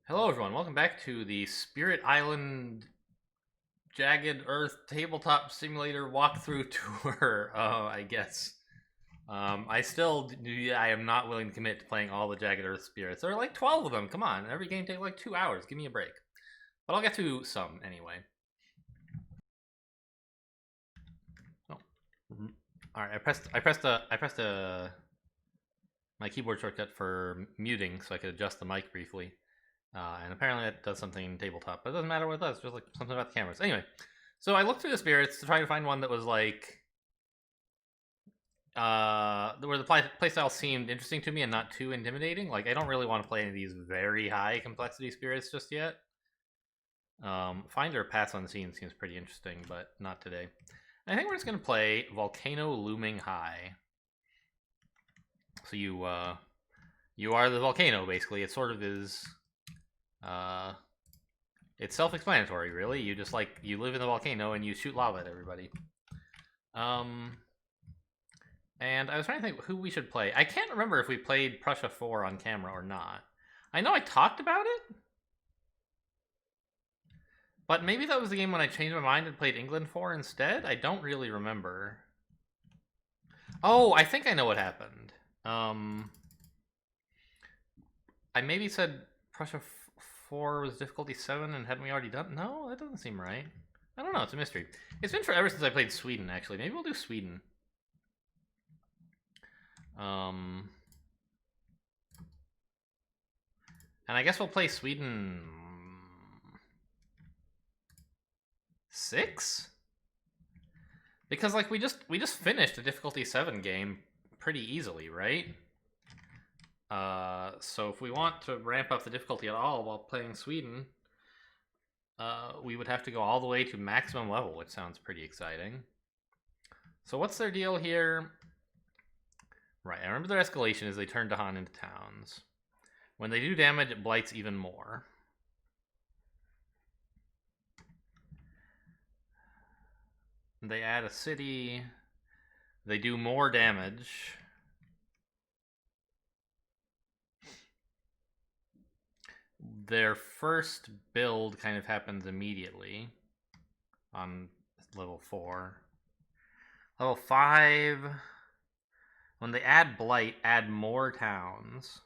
Hello, everyone. Welcome back to the Spirit Island Jagged Earth Tabletop Simulator walkthrough tour. I guess. I am not willing to commit to playing all the Jagged Earth spirits. There are like 12 of them. Come on, every game takes like 2 hours. Give me a break. But I'll get to some anyway. Oh. All right. I pressed my keyboard shortcut for muting so I could adjust the mic briefly. And apparently that does something in tabletop, but it doesn't matter what it does, just like something about the cameras. Anyway, so I looked through the spirits to try to find one that was like, where the playstyle seemed interesting to me and not too intimidating. Like, I don't really want to play any of these very high complexity spirits just yet. Finder Paths Unseen seems pretty interesting, but not today. And I think we're just going to play Volcano Looming High. So you are the volcano, basically. It sort of is... it's self-explanatory, really. You just you live in the volcano and you shoot lava at everybody. And I was trying to think who we should play. I can't remember if we played Prussia 4 on camera or not. I know I talked about it, but maybe that was the game when I changed my mind and played England 4 instead. I don't really remember. Oh, I think I know what happened. I maybe said Prussia 4 was difficulty 7, and hadn't we already done? No, that doesn't seem right. I don't know. It's a mystery. It's been forever since I played Sweden, actually. Maybe we'll do Sweden. And I guess we'll play Sweden 6? Because like we just finished a difficulty 7 game pretty easily, right? So if we want to ramp up the difficulty at all while playing Sweden, we would have to go all the way to maximum level, which sounds pretty exciting. So what's their deal here? Right, I remember their escalation is they turn Dahan into towns. When they do damage, it blights even more. They add a city. They do more damage. Their first build kind of happens immediately on level 4. Level 5, when they add blight, add more towns.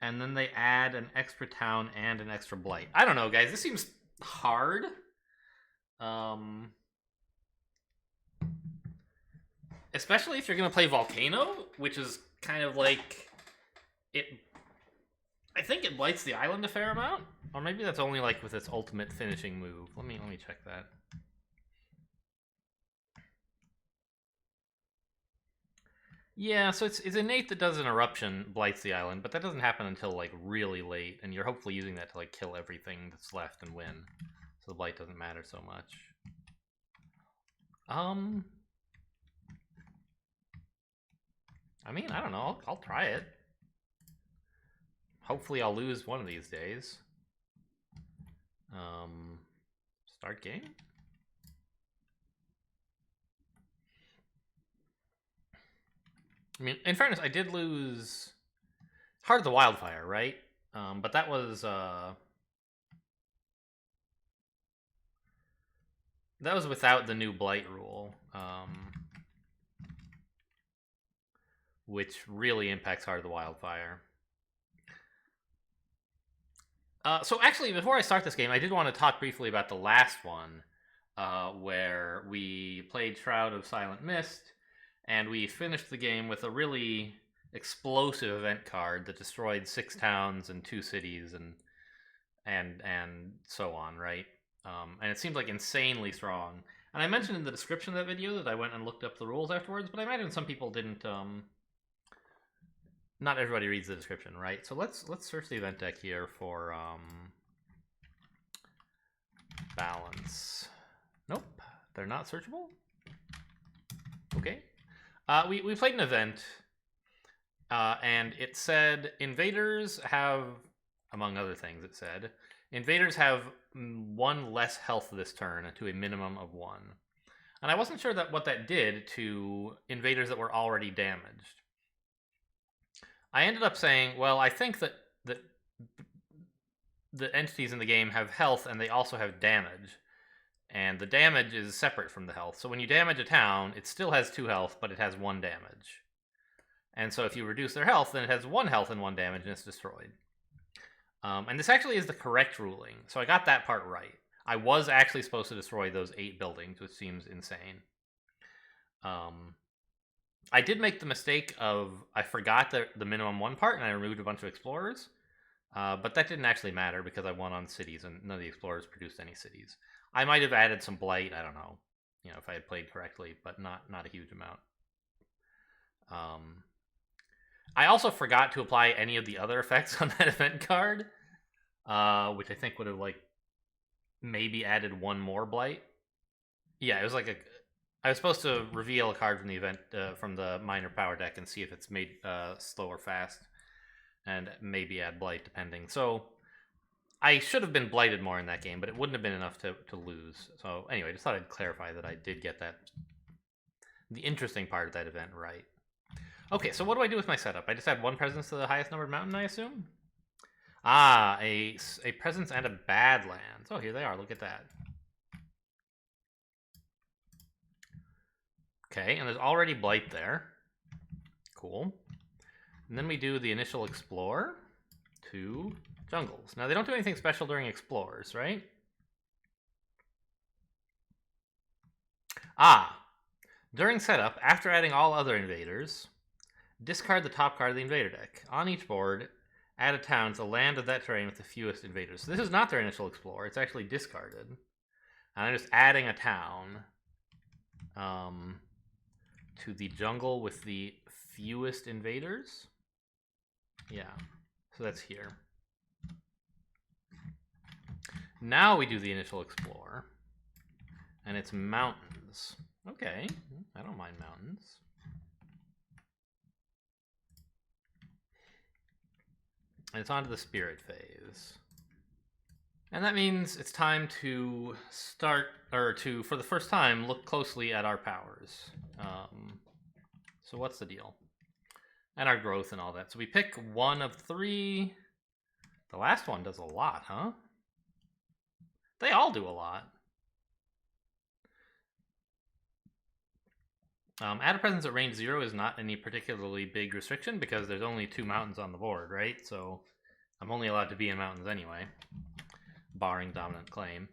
And then they add an extra town and an extra blight. I don't know, guys. This seems hard. Especially if you're going to play Volcano, which is kind of like... I think it blights the island a fair amount. Or maybe that's only like with its ultimate finishing move. Let me check that. Yeah, so it's innate that does an eruption blights the island, but that doesn't happen until like really late, and you're hopefully using that to like kill everything that's left and win. So the blight doesn't matter so much. I mean, I don't know. I'll try it. Hopefully I'll lose one of these days. Start game? I mean, in fairness, I did lose Heart of the Wildfire, right? But that was without the new blight rule, which really impacts Heart of the Wildfire. So actually, before I start this game, I did want to talk briefly about the last one, where we played Shroud of Silent Mist, and we finished the game with a really explosive event card that destroyed 6 towns and 2 cities and so on, right? And it seemed like insanely strong. And I mentioned in the description of that video that I went and looked up the rules afterwards, but I imagine some people didn't. Not everybody reads the description, right? So let's search the event deck here for balance. Nope, they're not searchable. Okay. We played an event, and it said invaders have, among other things, it said invaders have 1 less health this turn to a minimum of 1. And I wasn't sure what that did to invaders that were already damaged. I ended up saying, well, I think that the entities in the game have health and they also have damage. And the damage is separate from the health. So when you damage a town, it still has 2 health, but it has 1 damage. And so if you reduce their health, then it has 1 health and 1 damage, and it's destroyed. And this actually is the correct ruling. So I got that part right. I was actually supposed to destroy those 8 buildings, which seems insane. I did make the mistake of I forgot the minimum 1 part, and I removed a bunch of explorers. But that didn't actually matter because I won on cities, and none of the explorers produced any cities. I might have added some blight. I don't know, if I had played correctly, but not a huge amount. I also forgot to apply any of the other effects on that event card, which I think would have maybe added 1 more blight. Yeah, it was I was supposed to reveal a card from the event from the minor power deck and see if it's made slow or fast, and maybe add blight depending. So I should have been blighted more in that game, but it wouldn't have been enough to lose. So anyway, just thought I'd clarify that I did get the interesting part of that event right. Okay, so what do I do with my setup? I just add 1 presence to the highest numbered mountain, I assume? Ah, a presence and a Badlands. Oh, here they are. Look at that. Okay, and there's already blight there. Cool. And then we do the initial explore. 2 jungles. Now, they don't do anything special during explores, right? During setup, after adding all other invaders, discard the top card of the invader deck. On each board, add a town to the land of that terrain with the fewest invaders. So this is not their initial explore. It's actually discarded. And I'm just adding a town to the jungle with the fewest invaders. Yeah, so that's here. Now we do the initial explore, and it's mountains. Okay, I don't mind mountains. And it's on to the spirit phase. And that means it's time to start, or to, for the first time, look closely at our powers. So what's the deal? And our growth and all that. So we pick 1 of 3. The last one does a lot, huh? They all do a lot. Add a presence at range 0 is not any particularly big restriction because there's only 2 mountains on the board, right? So I'm only allowed to be in mountains anyway, barring dominant claim.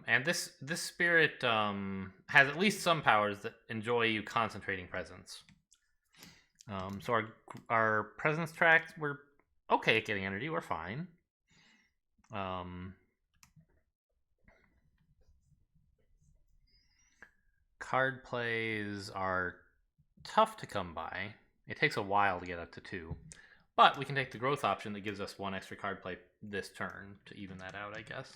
And this spirit has at least some powers that enjoy you concentrating presence. So our presence tracks, we're okay at getting energy. We're fine. Card plays are tough to come by. It takes a while to get up to 2. But we can take the growth option that gives us 1 extra card play this turn to even that out, I guess.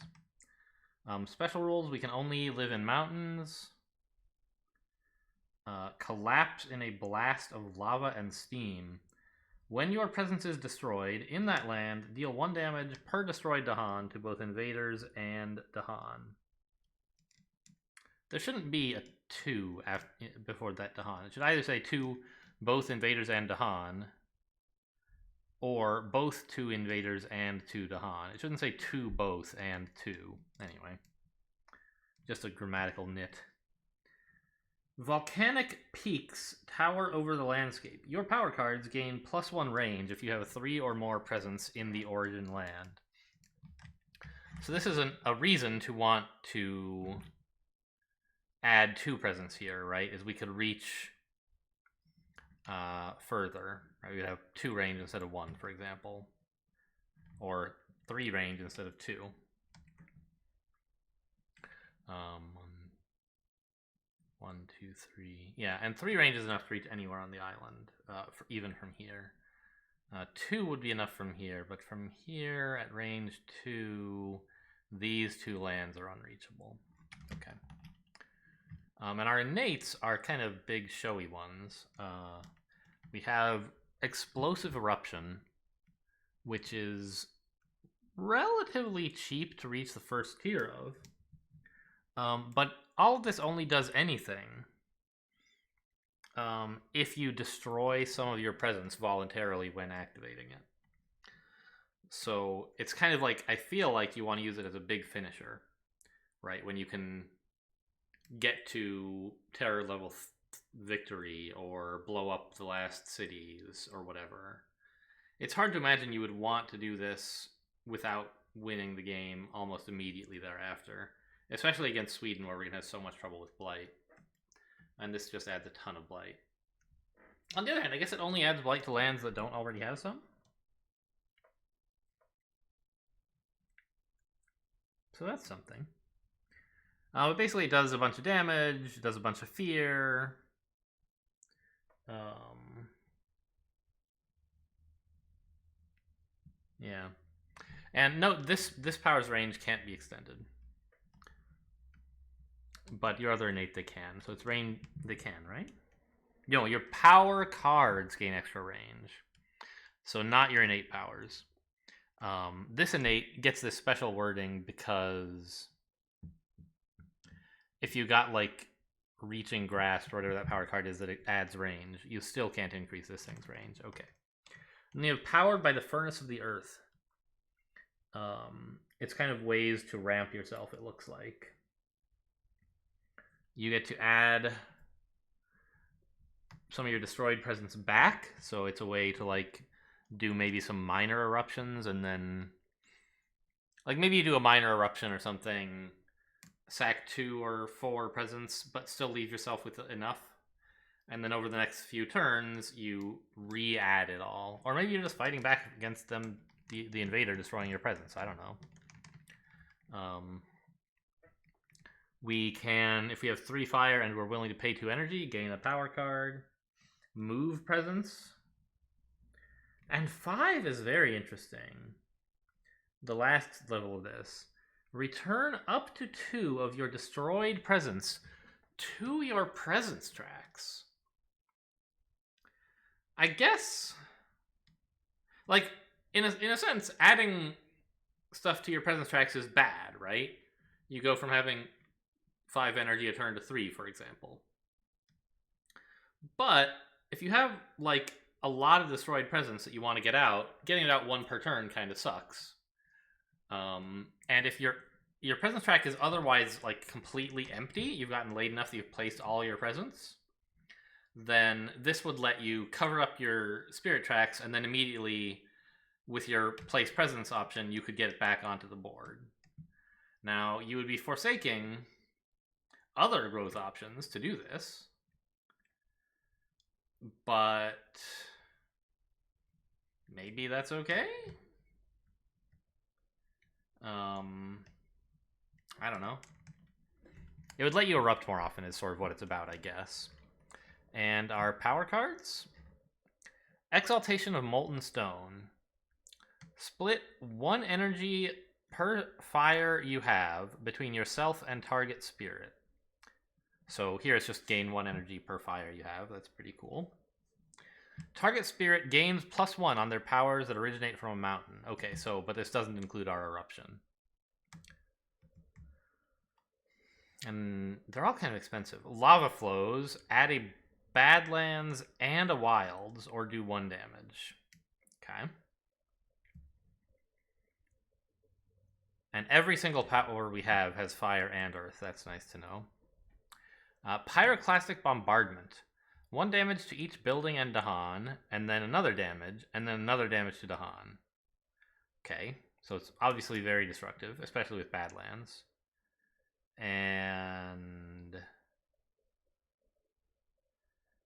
Special rules, we can only live in mountains. Collapse in a blast of lava and steam. When your presence is destroyed in that land, deal 1 damage per destroyed Dahan to both invaders and Dahan. There shouldn't be a 2 before that Dahan. It should either say 2 both invaders and Dahan, or both 2 invaders and 2 Dahan. It shouldn't say 2 both and 2. Anyway, just a grammatical nit. Volcanic peaks tower over the landscape. Your power cards gain +1 range if you have 3 or more presence in the origin land. So this is a reason to want to add 2 presence here, right? Is we could reach further. Right? We'd have 2 range instead of 1, for example, or 3 range instead of 2. 1, 2, 3. Yeah, and 3 range is enough to reach anywhere on the island, even from here. 2 would be enough from here, but from here at range 2, these 2 lands are unreachable. Okay. And our innates are kind of big, showy ones. We have Explosive Eruption, which is relatively cheap to reach the first tier of. But all of this only does anything if you destroy some of your presence voluntarily when activating it. So it's kind of like, I feel like you want to use it as a big finisher, right? When you can get to terror level victory or blow up the last cities or whatever. It's hard to imagine you would want to do this without winning the game almost immediately thereafter, especially against Sweden, where we're going to have so much trouble with Blight. And this just adds a ton of Blight. On the other hand, I guess it only adds Blight to lands that don't already have some. So that's something. But basically, it does a bunch of damage, it does a bunch of fear. Yeah. And note, this power's range can't be extended. But your other innate, they can. So it's range, they can, right? No, your power cards gain extra range. So not your innate powers. This innate gets this special wording because if you got like Reaching Grasp or whatever that power card is that it adds range, you still can't increase this thing's range. Okay. And you have Powered by the Furnace of the Earth. It's kind of ways to ramp yourself, it looks like. You get to add some of your destroyed presence back, so it's a way to like do maybe some minor eruptions, and then like maybe you do a minor eruption or something, sack 2 or 4 presence, but still leave yourself with enough, and then over the next few turns you re-add it all, or maybe you're just fighting back against them, the invader destroying your presence. I don't know. We can, if we have 3 fire and we're willing to pay 2 energy, gain a power card, move presence. And 5 is very interesting. The last level of this. Return up to 2 of your destroyed presence to your presence tracks. I guess, like, in a sense, adding stuff to your presence tracks is bad, right? You go from having 5 energy a turn to 3, for example. But if you have like a lot of destroyed presence that you want to get out, getting it out 1 per turn kind of sucks. And if your presence track is otherwise like completely empty, you've gotten late enough that you've placed all your presence, then this would let you cover up your spirit tracks, and then immediately with your place presence option, you could get it back onto the board. Now, you would be forsaking other growth options to do this, but maybe that's okay? I don't know. It would let you erupt more often is sort of what it's about, I guess. And our power cards? Exaltation of Molten Stone. Split 1 energy per fire you have between yourself and target spirit. So here it's just gain 1 energy per fire you have. That's pretty cool. Target spirit gains +1 on their powers that originate from a mountain. Okay, so, but this doesn't include our eruption. And they're all kind of expensive. Lava Flows, add a Badlands and a Wilds, or do 1 damage. Okay. And every single power we have has fire and earth. That's nice to know. Pyroclastic Bombardment. 1 damage to each building and Dahan, and then another damage, and then another damage to Dahan. Okay, so it's obviously very destructive, especially with Badlands. And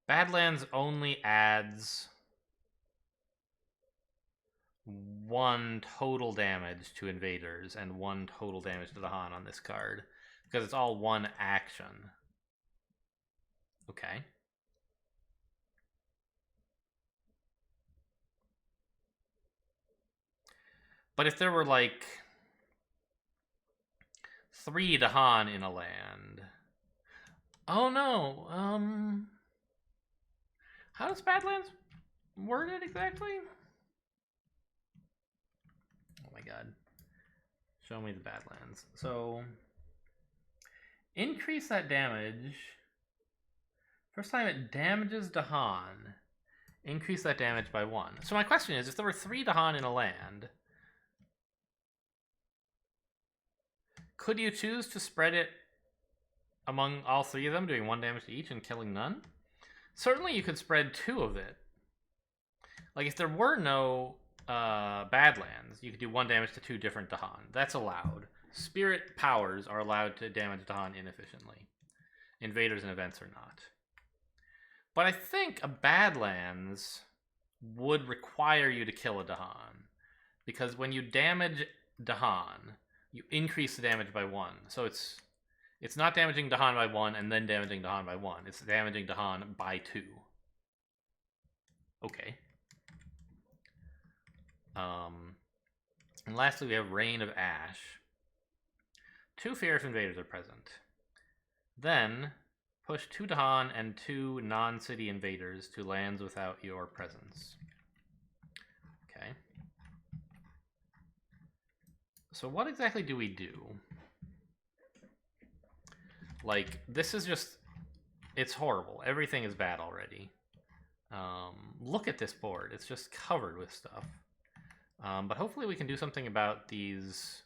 Badlands only adds 1 total damage to invaders and 1 total damage to Dahan on this card, because it's all 1 action. Okay. But if there were like 3 Dahan in a land. Oh no. How does Badlands word it exactly? Oh my god. Show me the Badlands. So increase that damage First time it damages Dahan. Increase that damage by 1. So my question is, if there were 3 Dahan in a land, could you choose to spread it among all 3 of them, doing 1 damage to each and killing none? Certainly you could spread 2 of it. Like, if there were no Badlands, you could do 1 damage to 2 different Dahan. That's allowed. Spirit powers are allowed to damage Dahan inefficiently. Invaders and events are not. But I think a Badlands would require you to kill a Dahan. Because when you damage Dahan, you increase the damage by 1. So it's not damaging Dahan by 1 and then damaging Dahan by 1. It's damaging Dahan by 2. Okay. And lastly, we have Rain of Ash. 2 fierce invaders are present. Then push 2 Dahan and 2 non-city invaders to lands without your presence. Okay. So what exactly do we do? Like, this is just... It's horrible. Everything is bad already. Look at this board. It's just covered with stuff. But hopefully we can do something about these...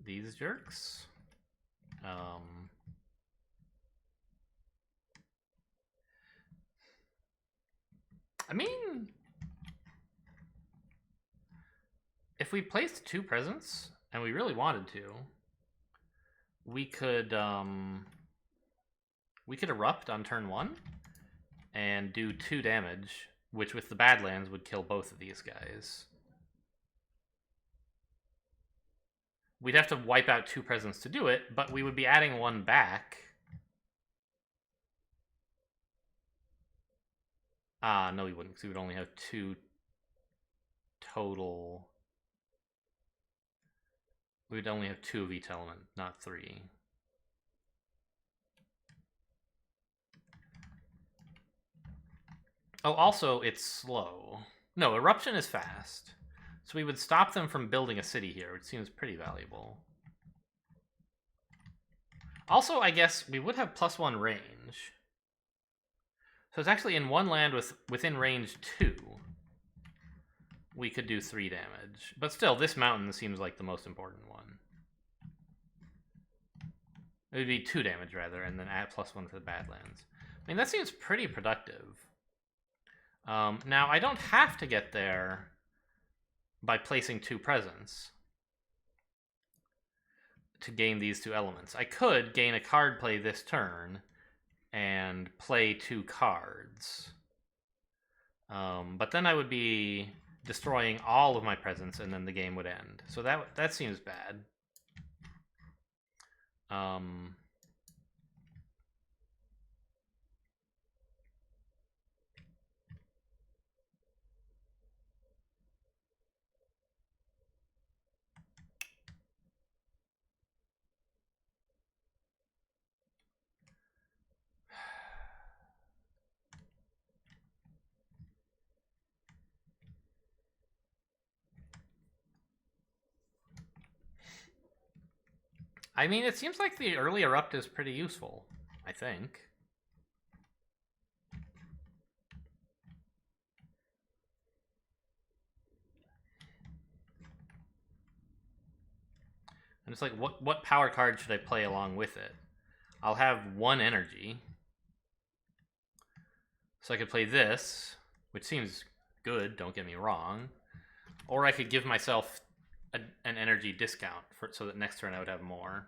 these jerks. I mean, if we placed 2 presents, and we really wanted to, we could erupt on turn 1 and do 2 damage, which with the Badlands would kill both of these guys. We'd have to wipe out 2 presents to do it, but we would be adding 1 back. No, we wouldn't, because we would only have 2 total. We would only have 2 of each element, not 3. Oh, also, it's slow. No, Eruption is fast. So we would stop them from building a city here, which seems pretty valuable. Also, I guess we would have +1 range. So it's actually in 1 land within range 2. We could do 3 damage. But still, this mountain seems like the most important one. It would be 2 damage, rather, and then add +1 for the Badlands. I mean, that seems pretty productive. Now, I don't have to get there by placing 2 presents to gain these 2 elements. I could gain a card play this turn and play 2 cards. But then I would be destroying all of my presents and then the game would end. So that seems bad. I mean, it seems like the early Erupt is pretty useful, I think. And it's like, what power card should I play along with it? I'll have 1 energy. So I could play this, which seems good, don't get me wrong. Or I could give myself an energy discount so that next turn I would have more.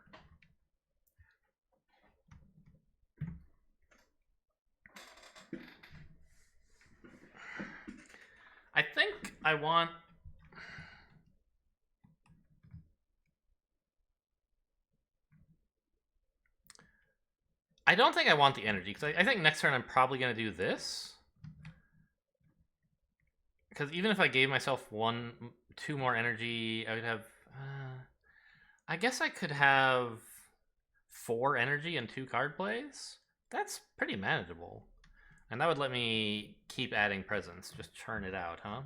I think I want... I don't think I want the energy, because I think next turn I'm probably going to do this. Because even if I gave myself 2 more energy, I would have... I guess I could have 4 energy and 2 card plays. That's pretty manageable. And that would let me keep adding presents. Just churn it out, huh?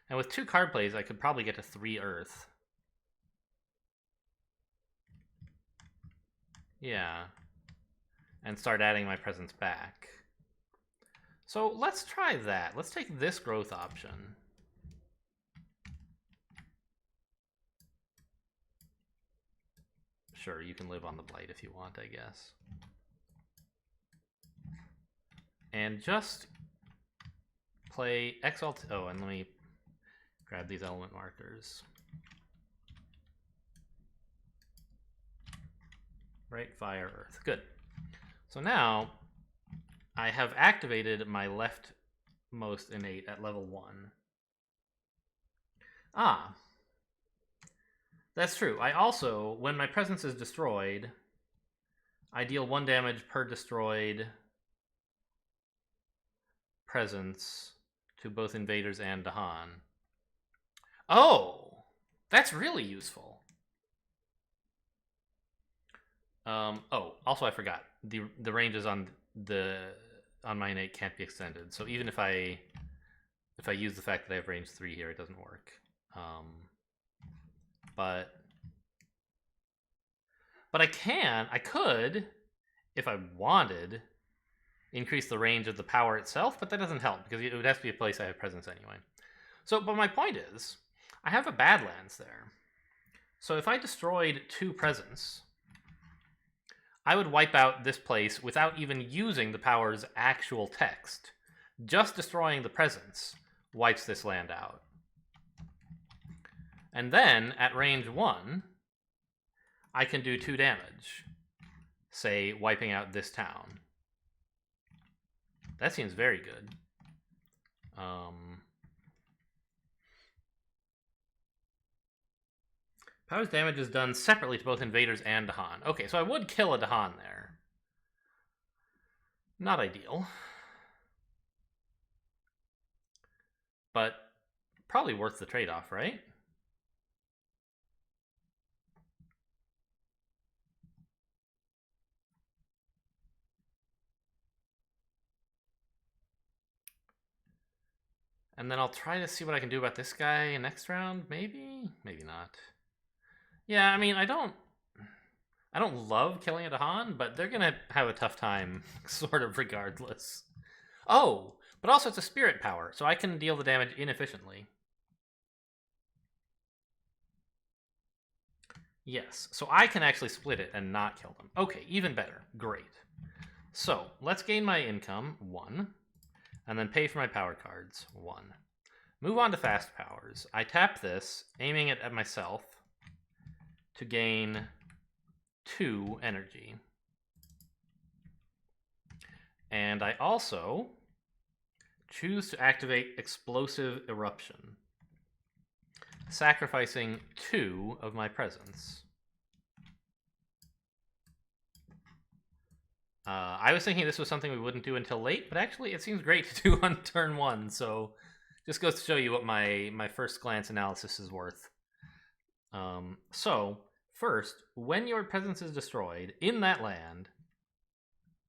And with 2 card plays, I could probably get to 3 Earth. Yeah. And start adding my presence back. So let's try that. Let's take this growth option. Sure, you can live on the blight if you want, I guess. And just play Exalt. Oh, and let me grab these element markers. Right, fire, earth. Good. So now I have activated my leftmost innate at level 1. Ah. That's true. I also, when my presence is destroyed, I deal 1 damage per destroyed presence to both invaders and Dahan. Oh! That's really useful. Oh, also I forgot. The ranges on my innate can't be extended. So even if I use the fact that I have range 3 here, it doesn't work. But I could, if I wanted, increase the range of the power itself, but that doesn't help because it would have to be a place I have presence anyway. So, but my point is, I have a Badlands there. So if I destroyed 2 presence, I would wipe out this place without even using the power's actual text. Just destroying the presence wipes this land out. And then, at range 1, I can do 2 damage. Say, wiping out this town. That seems very good. Power's damage is done separately to both invaders and Dahan. Okay, so I would kill a Dahan there. Not ideal. But probably worth the trade-off, right? And then I'll try to see what I can do about this guy next round, maybe? Maybe not. Yeah, I mean, I don't love killing a Dahan, but they're gonna have a tough time, sort of regardless. Oh, but also it's a spirit power, so I can deal the damage inefficiently. Yes, so I can actually split it and not kill them. Okay, even better. Great. So, let's gain my income, 1, and then pay for my power cards, 1. Move on to fast powers. I tap this, aiming it at myself, to gain 2 energy. And I also choose to activate Explosive Eruption, sacrificing 2 of my presence. I was thinking this was something we wouldn't do until late, but actually it seems great to do on turn 1, so just goes to show you what my first glance analysis is worth. So, first, when your presence is destroyed in that land,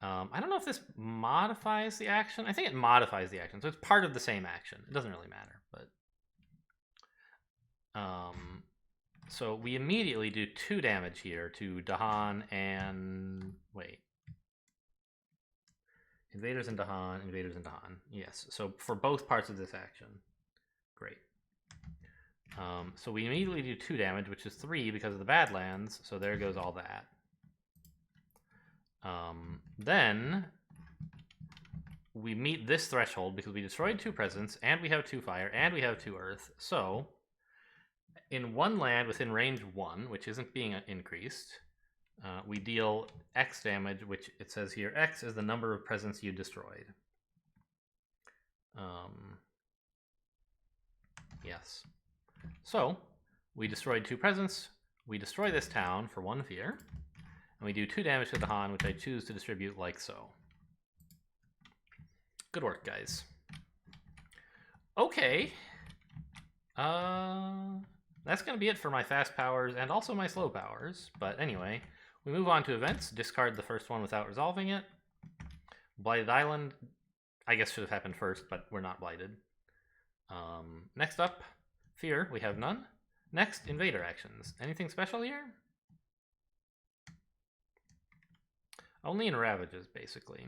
I don't know if this modifies the action. I think it modifies the action, so it's part of the same action. It doesn't really matter, but... so we immediately do 2 damage here to Dahan and... wait. Invaders and Dahan, invaders and Dahan. Yes, so for both parts of this action. Great. So we immediately do 2 damage, which is 3 because of the Badlands, so there goes all that. Then we meet this threshold because we destroyed 2 presence, and we have 2 fire, and we have 2 earth. So, in 1 land within range 1, which isn't being increased, we deal X damage, which it says here, X is the number of presence you destroyed. Yes. So, we destroyed 2 presence, we destroy this town for 1 fear, and we do 2 damage to the Han, which I choose to distribute like so. Good work, guys. Okay. That's going to be it for my fast powers and also my slow powers. But anyway, we move on to events. Discard the first one without resolving it. Blighted Island, I guess should have happened first, but we're not blighted. Next up, Fear, we have none. Next, Invader actions. Anything special here? Only in Ravages, basically.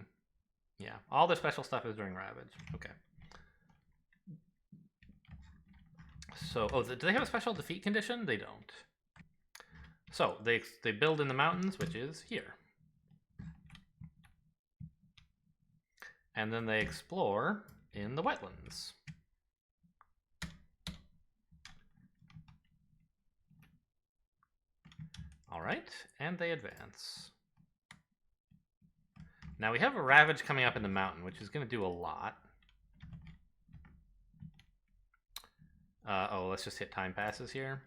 Yeah, all the special stuff is during Ravage. Okay. So, oh, do they have a special defeat condition? They don't. So, they build in the mountains, which is here. And then they explore in the wetlands. Alright, and they advance. Now we have a Ravage coming up in the mountain, which is going to do a lot. Oh, let's just hit time passes here.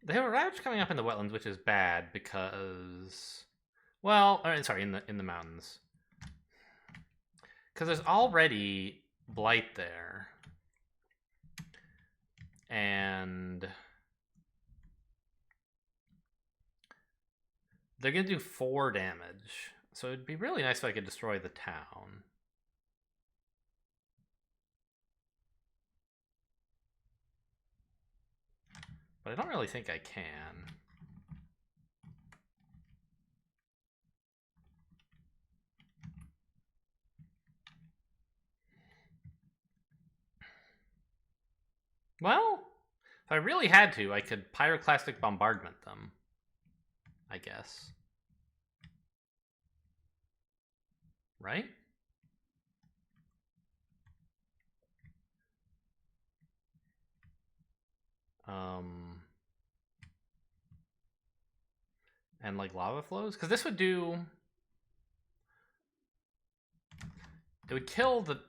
They have a Ravage coming up in the wetlands, which is bad because, well, sorry, in the mountains, because there's already Blight there, and they're gonna do 4 damage. So it'd be really nice if I could destroy the town. But I don't really think I can. Well, if I really had to, I could Pyroclastic Bombardment them, I guess. Right? And like lava flows? Because this would do... It would kill the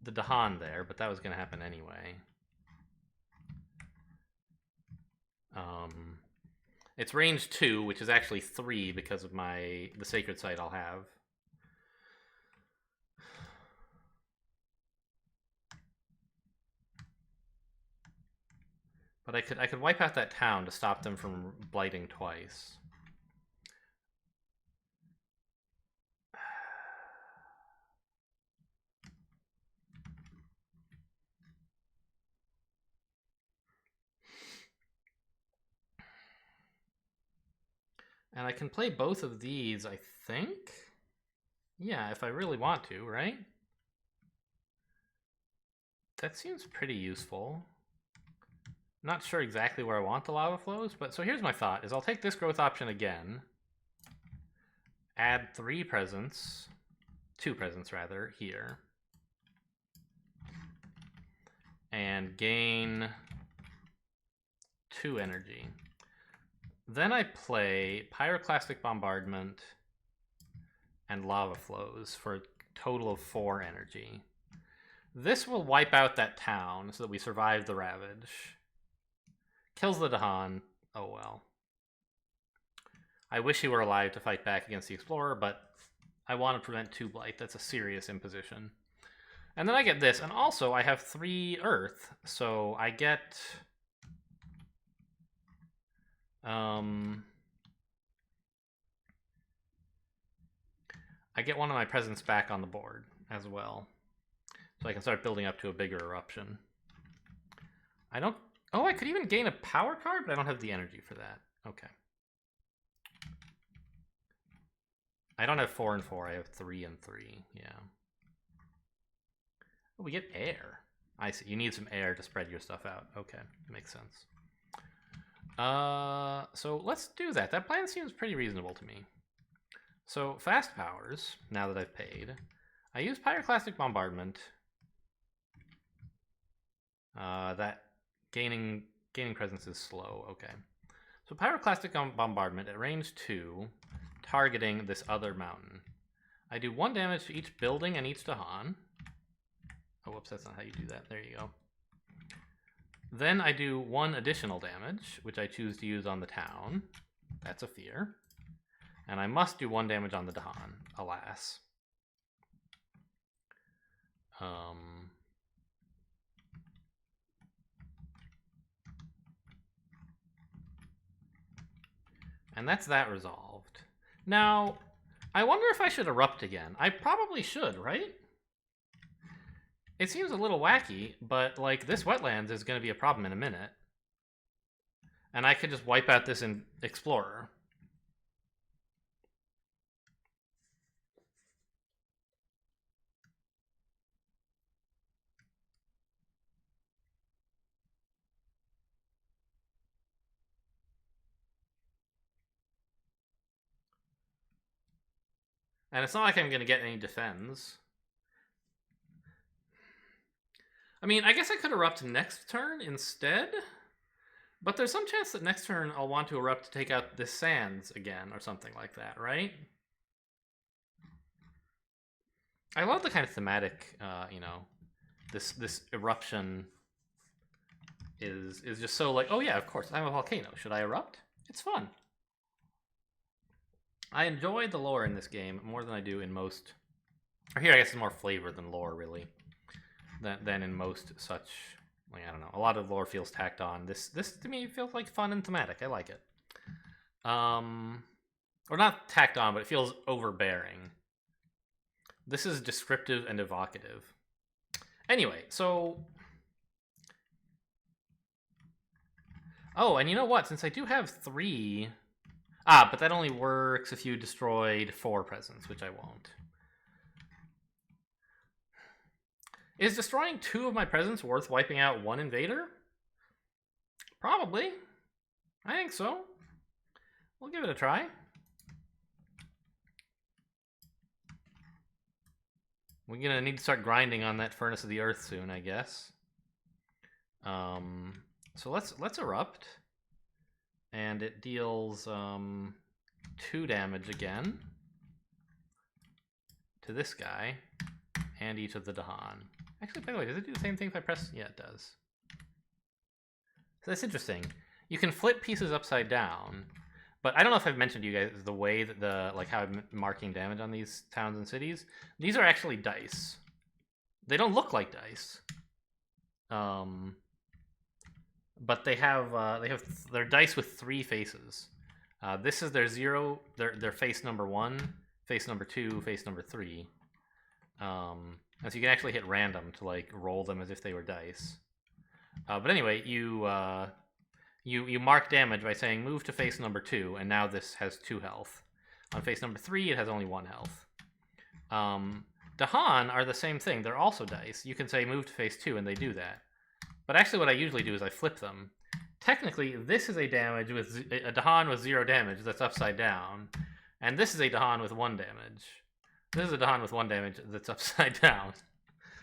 Dahan there, but that was going to happen anyway. It's range 2, which is actually 3 because of the sacred site I'll have. But I could wipe out that town to stop them from blighting twice. And I can play both of these, I think? Yeah, if I really want to, right? That seems pretty useful. Not sure exactly where I want the lava flows, but so here's my thought, is I'll take this growth option again, add 2 presents rather, here, and gain 2 energy. Then I play Pyroclastic Bombardment and Lava Flows for a total of 4 energy. This will wipe out that town so that we survive the Ravage. Kills the Dahan. Oh well. I wish he were alive to fight back against the Explorer, but I want to prevent 2 Blight. That's a serious imposition. And then I get this, and also I have 3 Earth, so I get... I get one of my presents back on the board as well. So I can start building up to a bigger eruption. I don't... Oh, I could even gain a power card, but I don't have the energy for that. Okay. I don't have 4 and 4, I have 3 and 3, yeah. Oh, we get air. I see, you need some air to spread your stuff out. Okay, makes sense. So let's do that. That plan seems pretty reasonable to me. So fast powers, now that I've paid, I use Pyroclastic Bombardment. That gaining presence is slow, okay. So Pyroclastic Bombardment at range 2, targeting this other mountain. I do 1 damage to each building and each Dahan. Oh, whoops, that's not how you do that. There you go. Then I do 1 additional damage, which I choose to use on the town. That's a fear. And I must do 1 damage on the Dahan, alas. And that's that resolved. Now, I wonder if I should erupt again. I probably should, right? It seems a little wacky, but like this wetlands is going to be a problem in a minute. And I could just wipe out this Explorer. And it's not like I'm going to get any defense. I mean, I guess I could erupt next turn instead. But there's some chance that next turn I'll want to erupt to take out this sands again or something like that, right? I love the kind of thematic, you know, this eruption is just so like, oh yeah, of course, I'm a volcano. Should I erupt? It's fun. I enjoy the lore in this game more than I do in most. Or here, I guess, it's more flavor than lore, really, than in most such. Like, I don't know. A lot of lore feels tacked on. This to me feels like fun and thematic. I like it. Or not tacked on, but it feels overbearing. This is descriptive and evocative. Anyway, so. Oh, and you know what? Since I do have 3. But that only works if you destroyed 4 presents, which I won't. Is destroying 2 of my presents worth wiping out 1 invader? Probably. I think so. We'll give it a try. We're gonna need to start grinding on that Furnace of the Earth soon, I guess. So let's erupt. And it deals 2 damage again to this guy and each of the Dahan. Actually, by the way, does it do the same thing if I press? Yeah, it does. So that's interesting. You can flip pieces upside down, but I don't know if I've mentioned to you guys the way that how I'm marking damage on these towns and cities. These are actually dice. They don't look like dice. But they have their dice with 3 faces. This is their 0, their face number 1, face number 2, face number 3. And so you can actually hit random to like roll them as if they were dice. But anyway, you mark damage by saying move to face number 2, and now this has 2 health. On face number 3, it has only 1 health. Dahan are the same thing. They're also dice. You can say move to face 2, and they do that. But actually what I usually do is I flip them. Technically, this is a Dahan with 0 damage that's upside down. And this is a Dahan with 1 damage. This is a Dahan with 1 damage that's upside down.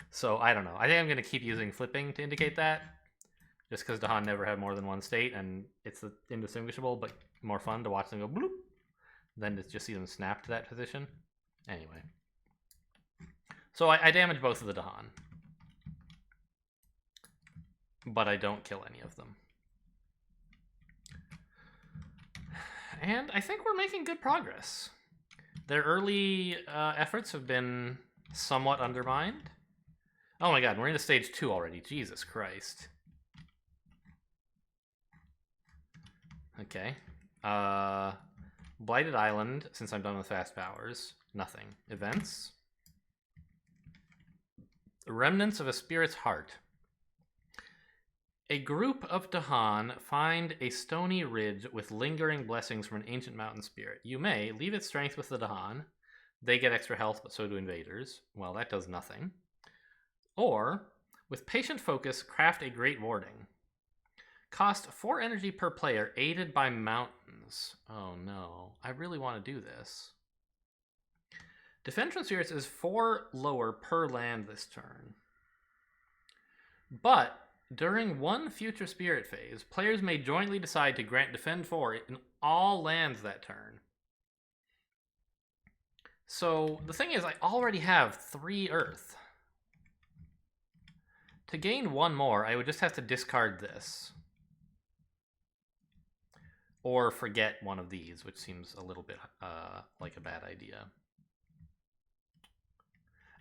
So, I don't know. I think I'm going to keep using flipping to indicate that. Just because Dahan never have more than 1 state, and it's indistinguishable, but more fun to watch them go bloop, than to just see them snap to that position. Anyway. So I damage both of the Dahan. But I don't kill any of them. And I think we're making good progress. Their early efforts have been somewhat undermined. Oh my god, we're into stage 2 already. Jesus Christ. Okay. Blighted Island, since I'm done with fast powers. Nothing. Events. Remnants of a Spirit's Heart. A group of Dahan find a stony ridge with lingering blessings from an ancient mountain spirit. You may leave its strength with the Dahan. They get extra health, but so do invaders. Well, that does nothing. Or, with patient focus, craft a great warding. Cost 4 energy per player, aided by mountains. Oh no, I really want to do this. Defend from spirits is 4 lower per land this turn. But during one future spirit phase, players may jointly decide to grant Defend 4 in all lands that turn. So the thing is, I already have 3 Earth. To gain 1 more, I would just have to discard this. Or forget one of these, which seems a little bit like a bad idea.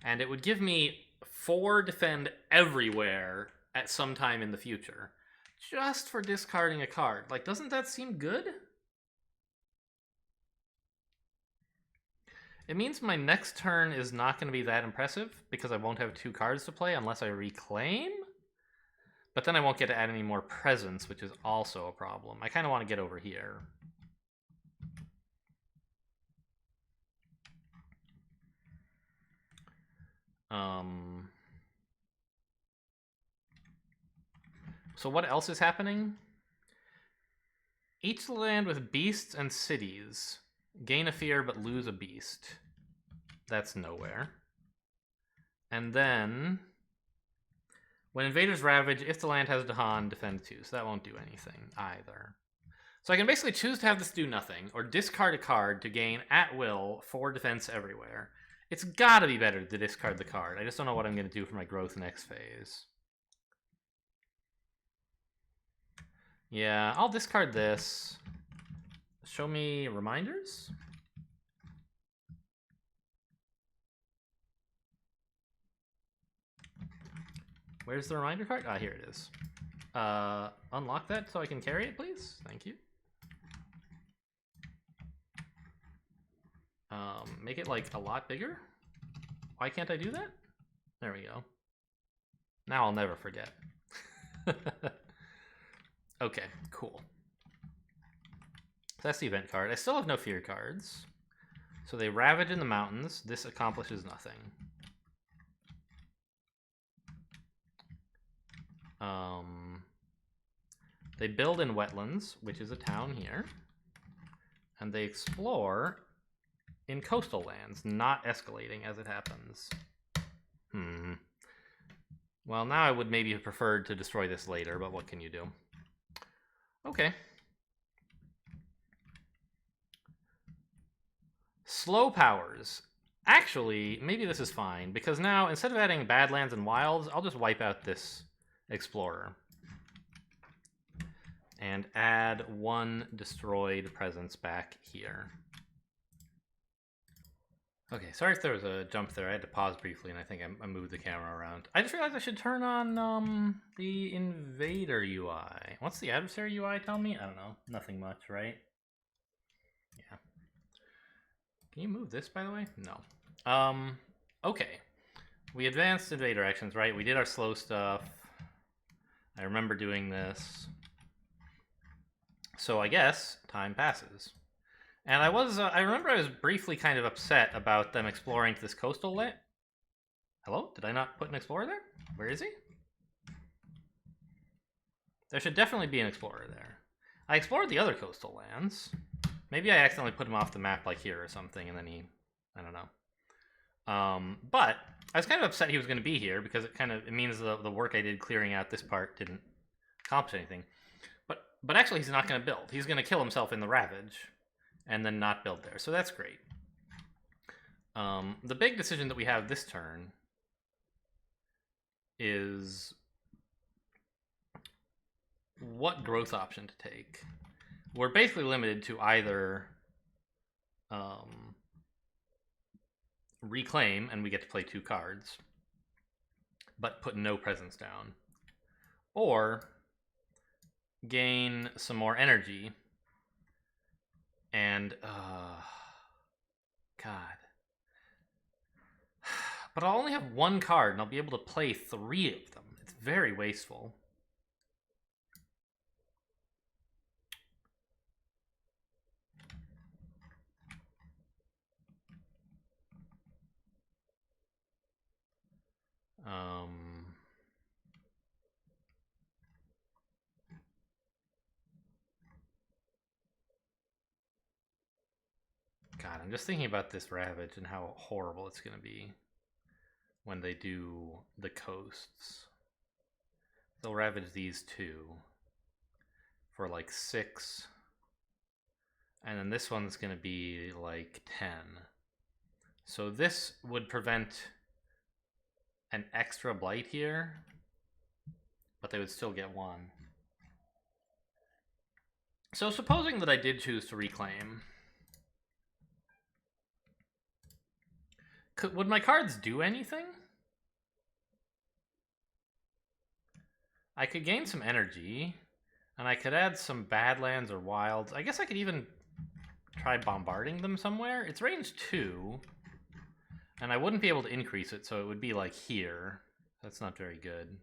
And it would give me 4 Defend everywhere at some time in the future, just for discarding a card. Like, doesn't that seem good? It means my next turn is not going to be that impressive, because I won't have 2 cards to play unless I reclaim? But then I won't get to add any more presence, which is also a problem. I kind of want to get over here. So what else is happening? Each land with beasts and cities. Gain a fear but lose a beast. That's nowhere. And then... when invaders ravage, if the land has Dahan, defend 2. So that won't do anything either. So I can basically choose to have this do nothing, or discard a card to gain, at will, 4 defense everywhere. It's gotta be better to discard the card. I just don't know what I'm going to do for my growth next phase. Yeah, I'll discard this. Show me reminders? Where's the reminder card? Ah, here it is. Unlock that so I can carry it, please. Thank you. Make it, like, a lot bigger? Why can't I do that? There we go. Now I'll never forget. Okay, cool. So that's the event card. I still have no fear cards. So they ravage in the mountains. This accomplishes nothing. They build in wetlands, which is a town here. And they explore in coastal lands, not escalating as it happens. Well, now I would maybe have preferred to destroy this later, but what can you do? Okay. Slow powers. Actually, maybe this is fine, because now, instead of adding Badlands and Wilds, I'll just wipe out this Explorer. And add 1 destroyed presence back here. Okay, sorry if there was a jump there. I had to pause briefly, and I think I moved the camera around. I just realized I should turn on the Invader UI. What's the Adversary UI tell me? I don't know. Nothing much, right? Yeah. Can you move this, by the way? No. Okay. We advanced Invader actions, right? We did our slow stuff. I remember doing this. So I guess time passes. And I remember I was briefly kind of upset about them exploring this coastal land. Hello? Did I not put an explorer there? Where is he? There should definitely be an explorer there. I explored the other coastal lands. Maybe I accidentally put him off the map like here or something, and then I don't know. But I was kind of upset he was going to be here because it means the work I did clearing out this part didn't accomplish anything. But actually he's not going to build. He's going to kill himself in the Ravage and then not build there. So that's great. The big decision that we have this turn is what growth option to take. We're basically limited to either reclaim, and we get to play 2 cards, but put no presence down, or gain some more energy, and God. But I'll only have 1 card, and I'll be able to play 3 of them. It's very wasteful. God, I'm just thinking about this Ravage and how horrible it's going to be when they do the coasts. They'll Ravage these 2 for like 6. And then this one's going to be like 10. So this would prevent an extra blight here, but they would still get 1. So supposing that I did choose to reclaim, would my cards do anything? I could gain some energy, and I could add some Badlands or Wilds. I guess I could even try bombarding them somewhere. It's range 2, and I wouldn't be able to increase it, so it would be like here. That's not very good.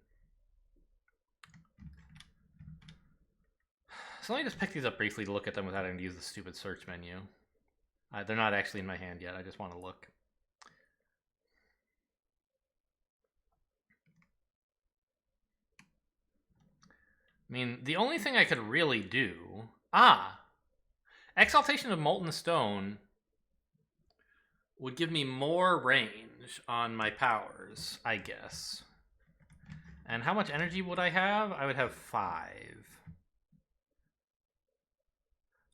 So let me just pick these up briefly to look at them without having to use the stupid search menu. They're not actually in my hand yet. I just want to look. I mean, the only thing I could really do... Exaltation of Molten Stone would give me more range on my powers, I guess. And how much energy would I have? I would have 5.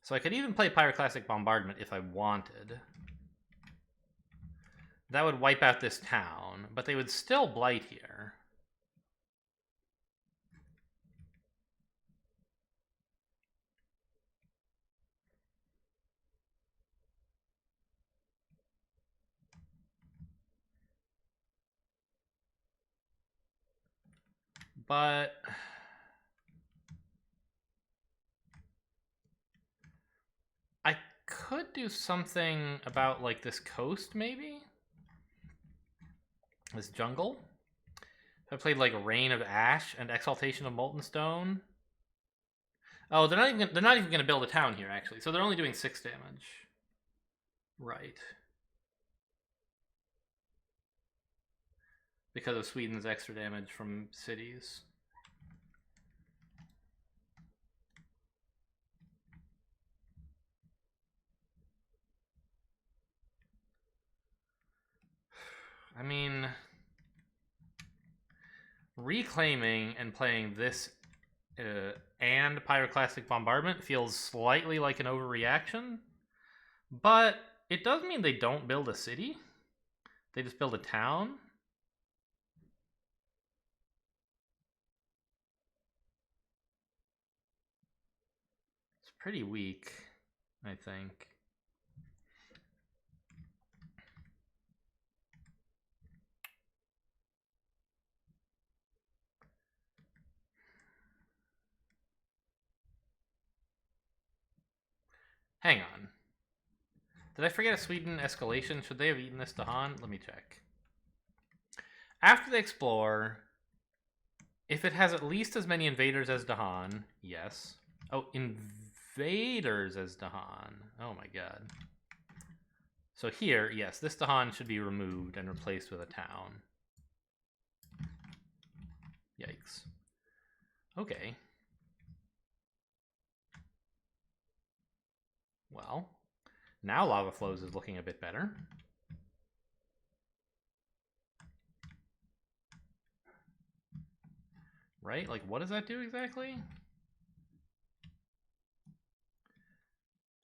So I could even play Pyroclastic Bombardment if I wanted. That would wipe out this town, but they would still blight here. But I could do something about, like, this coast, maybe? This jungle? If I played, like, Rain of Ash and Exaltation of Molten Stone. Oh, they're not even gonna build a town here, actually. So they're only doing 6 damage. Right. Because of Sweden's extra damage from cities. I mean, reclaiming and playing this and Pyroclastic Bombardment feels slightly like an overreaction, but it does mean they don't build a city. They just build a town. It's pretty weak, I think. Hang on. Did I forget a Sweden escalation? Should they have eaten this Dahan? Let me check. After they explore, if it has at least as many invaders as Dahan, yes. Oh, invaders as Dahan. Oh my god. So here, yes, this Dahan should be removed and replaced with a town. Yikes. Okay. Well, now Lava Flows is looking a bit better. Right? Like, what does that do exactly?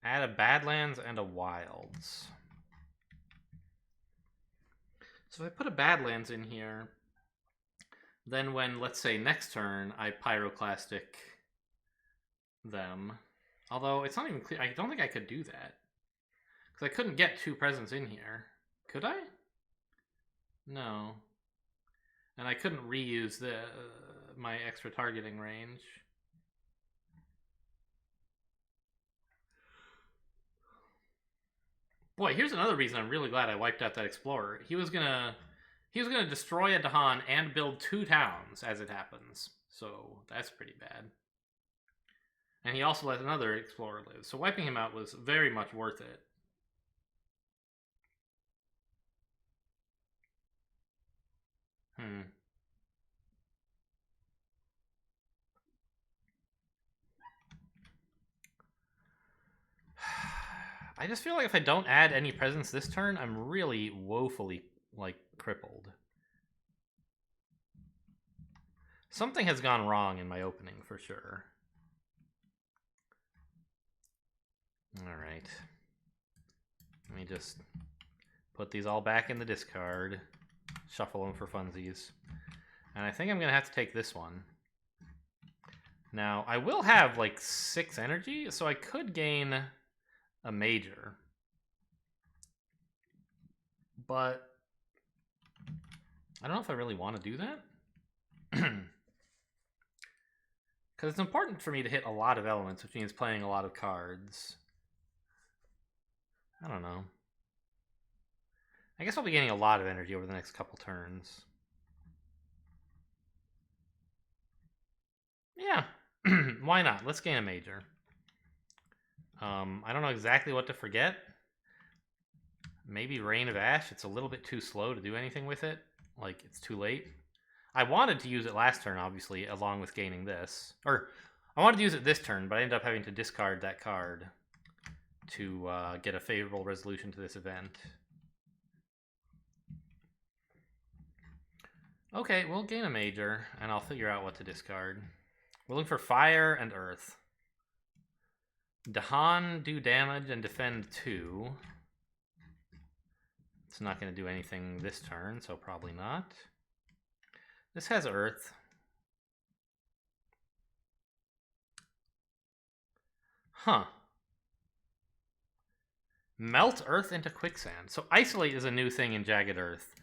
Add a Badlands and a Wilds. So if I put a Badlands in here, then when, let's say, next turn, I Pyroclastic them. Although, it's not even clear. I don't think I could do that. Because I couldn't get 2 presents in here. Could I? No. And I couldn't reuse my extra targeting range. Boy, here's another reason I'm really glad I wiped out that Explorer. He was gonna destroy a Dahan and build 2 towns, as it happens. So, that's pretty bad. And he also let another Explorer live. So wiping him out was very much worth it. I just feel like if I don't add any presents this turn, I'm really woefully, like, crippled. Something has gone wrong in my opening, for sure. Alright. Let me just put these all back in the discard. Shuffle them for funsies. And I think I'm going to have to take this one. Now, I will have, like, 6 energy, so I could gain a major. But I don't know if I really want to do that. Because it's important for me to hit a lot of elements, which means playing a lot of cards. I don't know. I guess I'll be getting a lot of energy over the next couple turns. Yeah. Why not? Let's gain a major. I don't know exactly what to forget. Maybe Rain of Ash. It's a little bit too slow to do anything with it. Like, it's too late. I wanted to use it last turn, obviously, along with gaining this. Or, I wanted to use it this turn, but I ended up having to discard that card to get a favorable resolution to this event. Okay, we'll gain a major, and I'll figure out what to discard. We're looking for fire and earth. Dahan, do damage and defend 2. It's not going to do anything this turn, so probably not. This has earth. Huh. Melt earth into quicksand. So isolate is a new thing in Jagged Earth,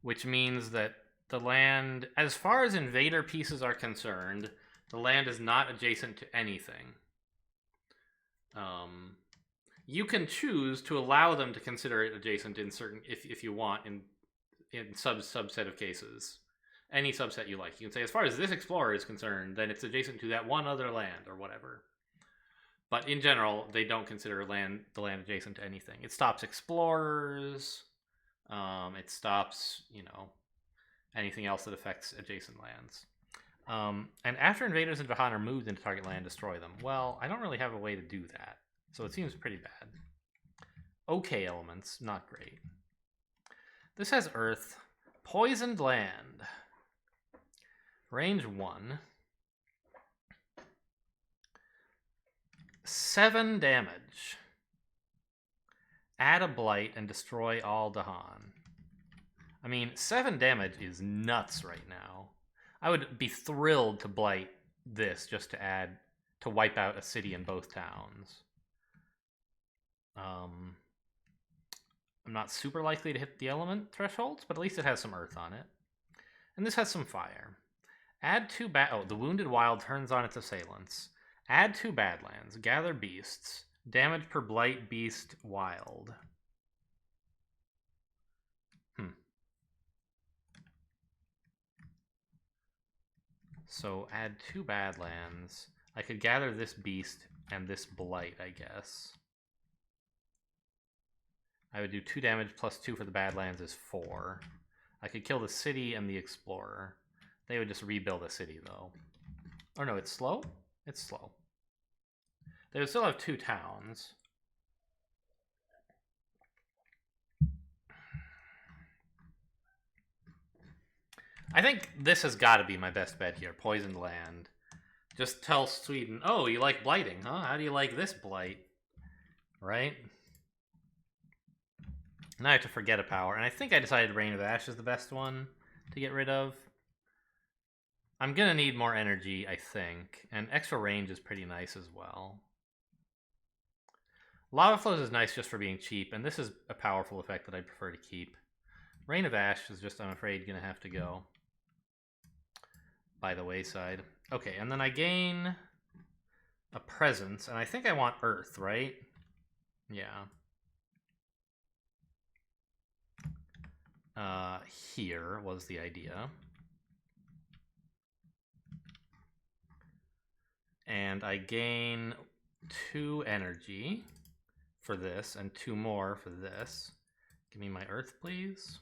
which means that the land, as far as invader pieces are concerned, the land is not adjacent to anything. You can choose to allow them to consider it adjacent in certain, if you want, in subset of cases. Any subset you like. You can say, as far as this explorer is concerned, then it's adjacent to that one other land or whatever. But in general, they don't consider the land adjacent to anything. It stops explorers. It stops, anything else that affects adjacent lands. And after invaders in Dahan are moved into target land, destroy them. Well, I don't really have a way to do that, so it seems pretty bad. Okay, elements, not great. This has earth. Poisoned land. Range 1. 7 damage. Add a blight and destroy all Dahan. I mean, 7 damage is nuts right now. I would be thrilled to blight this just to wipe out a city in both towns. I'm not super likely to hit the element thresholds, but at least it has some earth on it. And this has some fire. Add 2 the Wounded Wild turns on its assailants. Add 2 Badlands. Gather beasts. Damage per blight, beast, wild. So add 2 Badlands. I could gather this beast and this blight, I guess. I would do 2 damage plus 2 for the Badlands is 4. I could kill the city and the explorer. They would just rebuild a city, though. Oh no, it's slow? It's slow. They would still have 2 towns. I think this has got to be my best bet here. Poisoned land. Just tell Sweden, oh, you like blighting, huh? How do you like this blight? Right? Now I have to forget a power. And I think I decided Rain of Ash is the best one to get rid of. I'm going to need more energy, I think. And extra range is pretty nice as well. Lava Flows is nice just for being cheap. And this is a powerful effect that I prefer to keep. Rain of Ash is just, I'm afraid, going to have to go by the wayside. Okay, and then I gain a presence, and I think I want Earth, right? Yeah. Here was the idea. And I gain 2 energy for this, and 2 more for this. Give me my Earth, please.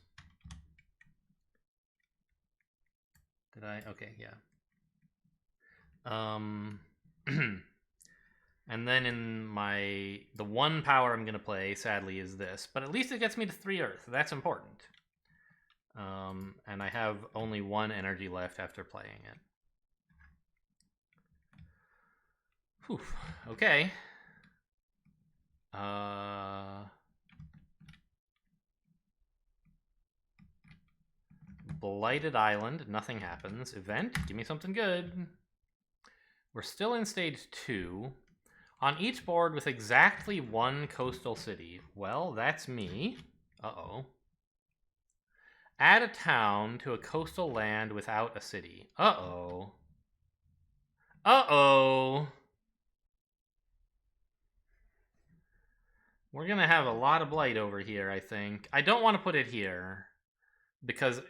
Did I? Okay, yeah. And then in the 1 power I'm going to play, sadly, is this. But at least it gets me to 3 Earth. That's important. And I have only 1 energy left after playing it. Whew. Okay. Blighted Island, nothing happens. Event, give me something good. We're still in stage 2. On each board with exactly 1 coastal city. Well, that's me. Uh-oh. Add a town to a coastal land without a city. Uh-oh. Uh-oh. We're going to have a lot of blight over here, I think. I don't want to put it here, because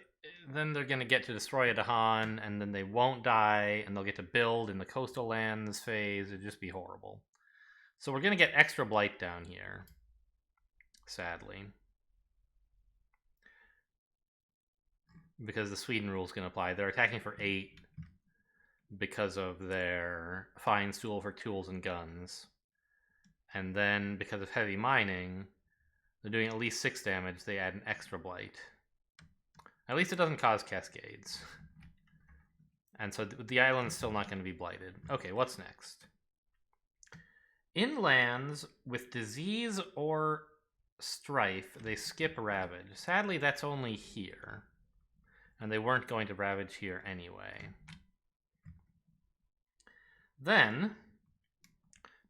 then they're going to get to destroy a Dahan, and then they won't die, and they'll get to build in the coastal lands phase. It'd just be horrible. So we're going to get extra blight down here, sadly. Because the Sweden rule is going to apply. They're attacking for 8 because of their fine stool for tools and guns. And then, because of heavy mining, they're doing at least 6 damage. They add an extra blight. At least it doesn't cause cascades. And so the island's still not going to be blighted. Okay, what's next? In lands with disease or strife, they skip ravage. Sadly, that's only here. And they weren't going to ravage here anyway. Then,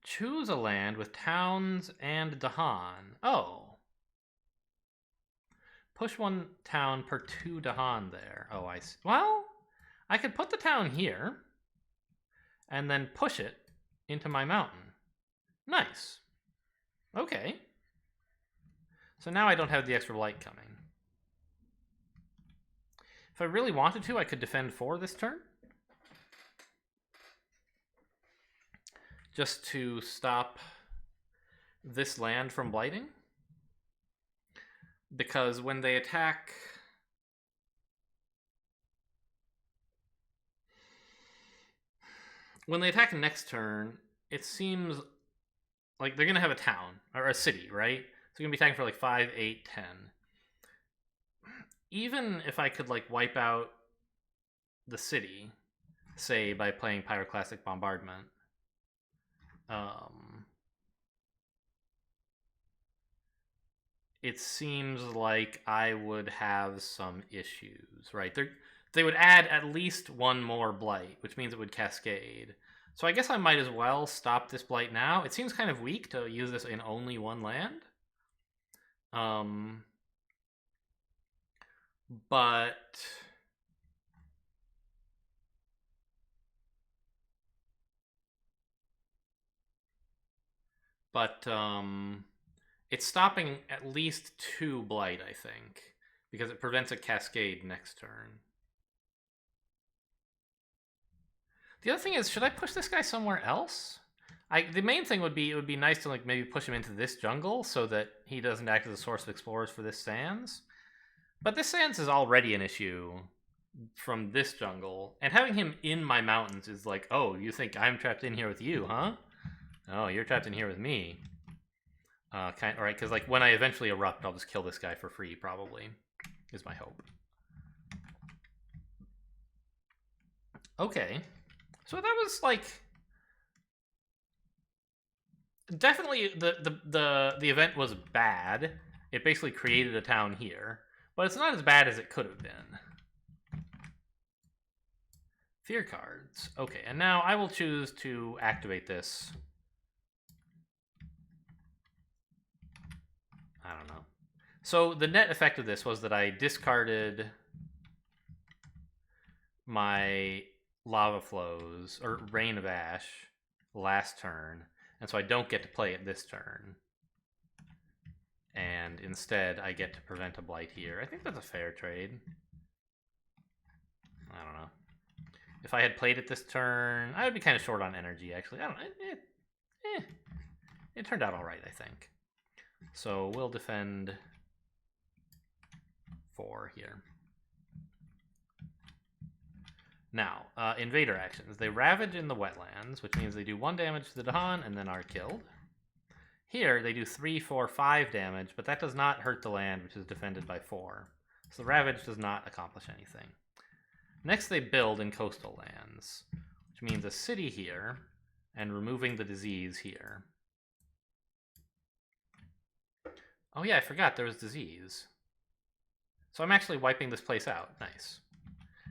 choose a land with towns and Dahan. Oh. Push 1 town per 2 Dahan there. Oh, I see. Well, I could put the town here and then push it into my mountain. Nice. Okay. So now I don't have the extra blight coming. If I really wanted to, I could defend 4 this turn. Just to stop this land from blighting. Because when they attack... When they attack next turn, it seems like they're going to have a town, or a city, right? So they're going to be attacking for like 5, 8, 10. Even if I could like wipe out the city, say by playing Pyroclastic Bombardment, it seems like I would have some issues, right? They would add at least 1 more blight, which means it would cascade. So I guess I might as well stop this blight now. It seems kind of weak to use this in only 1 land. But it's stopping at least 2 blight, I think, because it prevents a cascade next turn. The other thing is, should I push this guy somewhere else? The main thing would be, it would be nice to like maybe push him into this jungle so that he doesn't act as a source of explorers for this sands. But this sands is already an issue from this jungle, and having him in my mountains is like, oh, you think I'm trapped in here with you, huh? Oh, you're trapped in here with me. All right, because like when I eventually erupt, I'll just kill this guy for free, probably, is my hope. Okay, so that was like definitely the event was bad. It basically created a town here, but it's not as bad as it could have been. Fear cards. Okay, and now I will choose to activate this. I don't know. So the net effect of this was that I discarded my lava flows, or rain of ash, last turn, and so I don't get to play it this turn. And instead, I get to prevent a blight here. I think that's a fair trade. I don't know. If I had played it this turn, I would be kind of short on energy, actually. I don't know. It turned out all right, I think. So we'll defend 4 here. Now, invader actions. They ravage in the wetlands, which means they do 1 damage to the Dahan and then are killed. Here, they do 3, 4, 5 damage, but that does not hurt the land, which is defended by 4. So the ravage does not accomplish anything. Next, they build in coastal lands, which means a city here and removing the disease here. Oh yeah, I forgot there was disease. So I'm actually wiping this place out. Nice.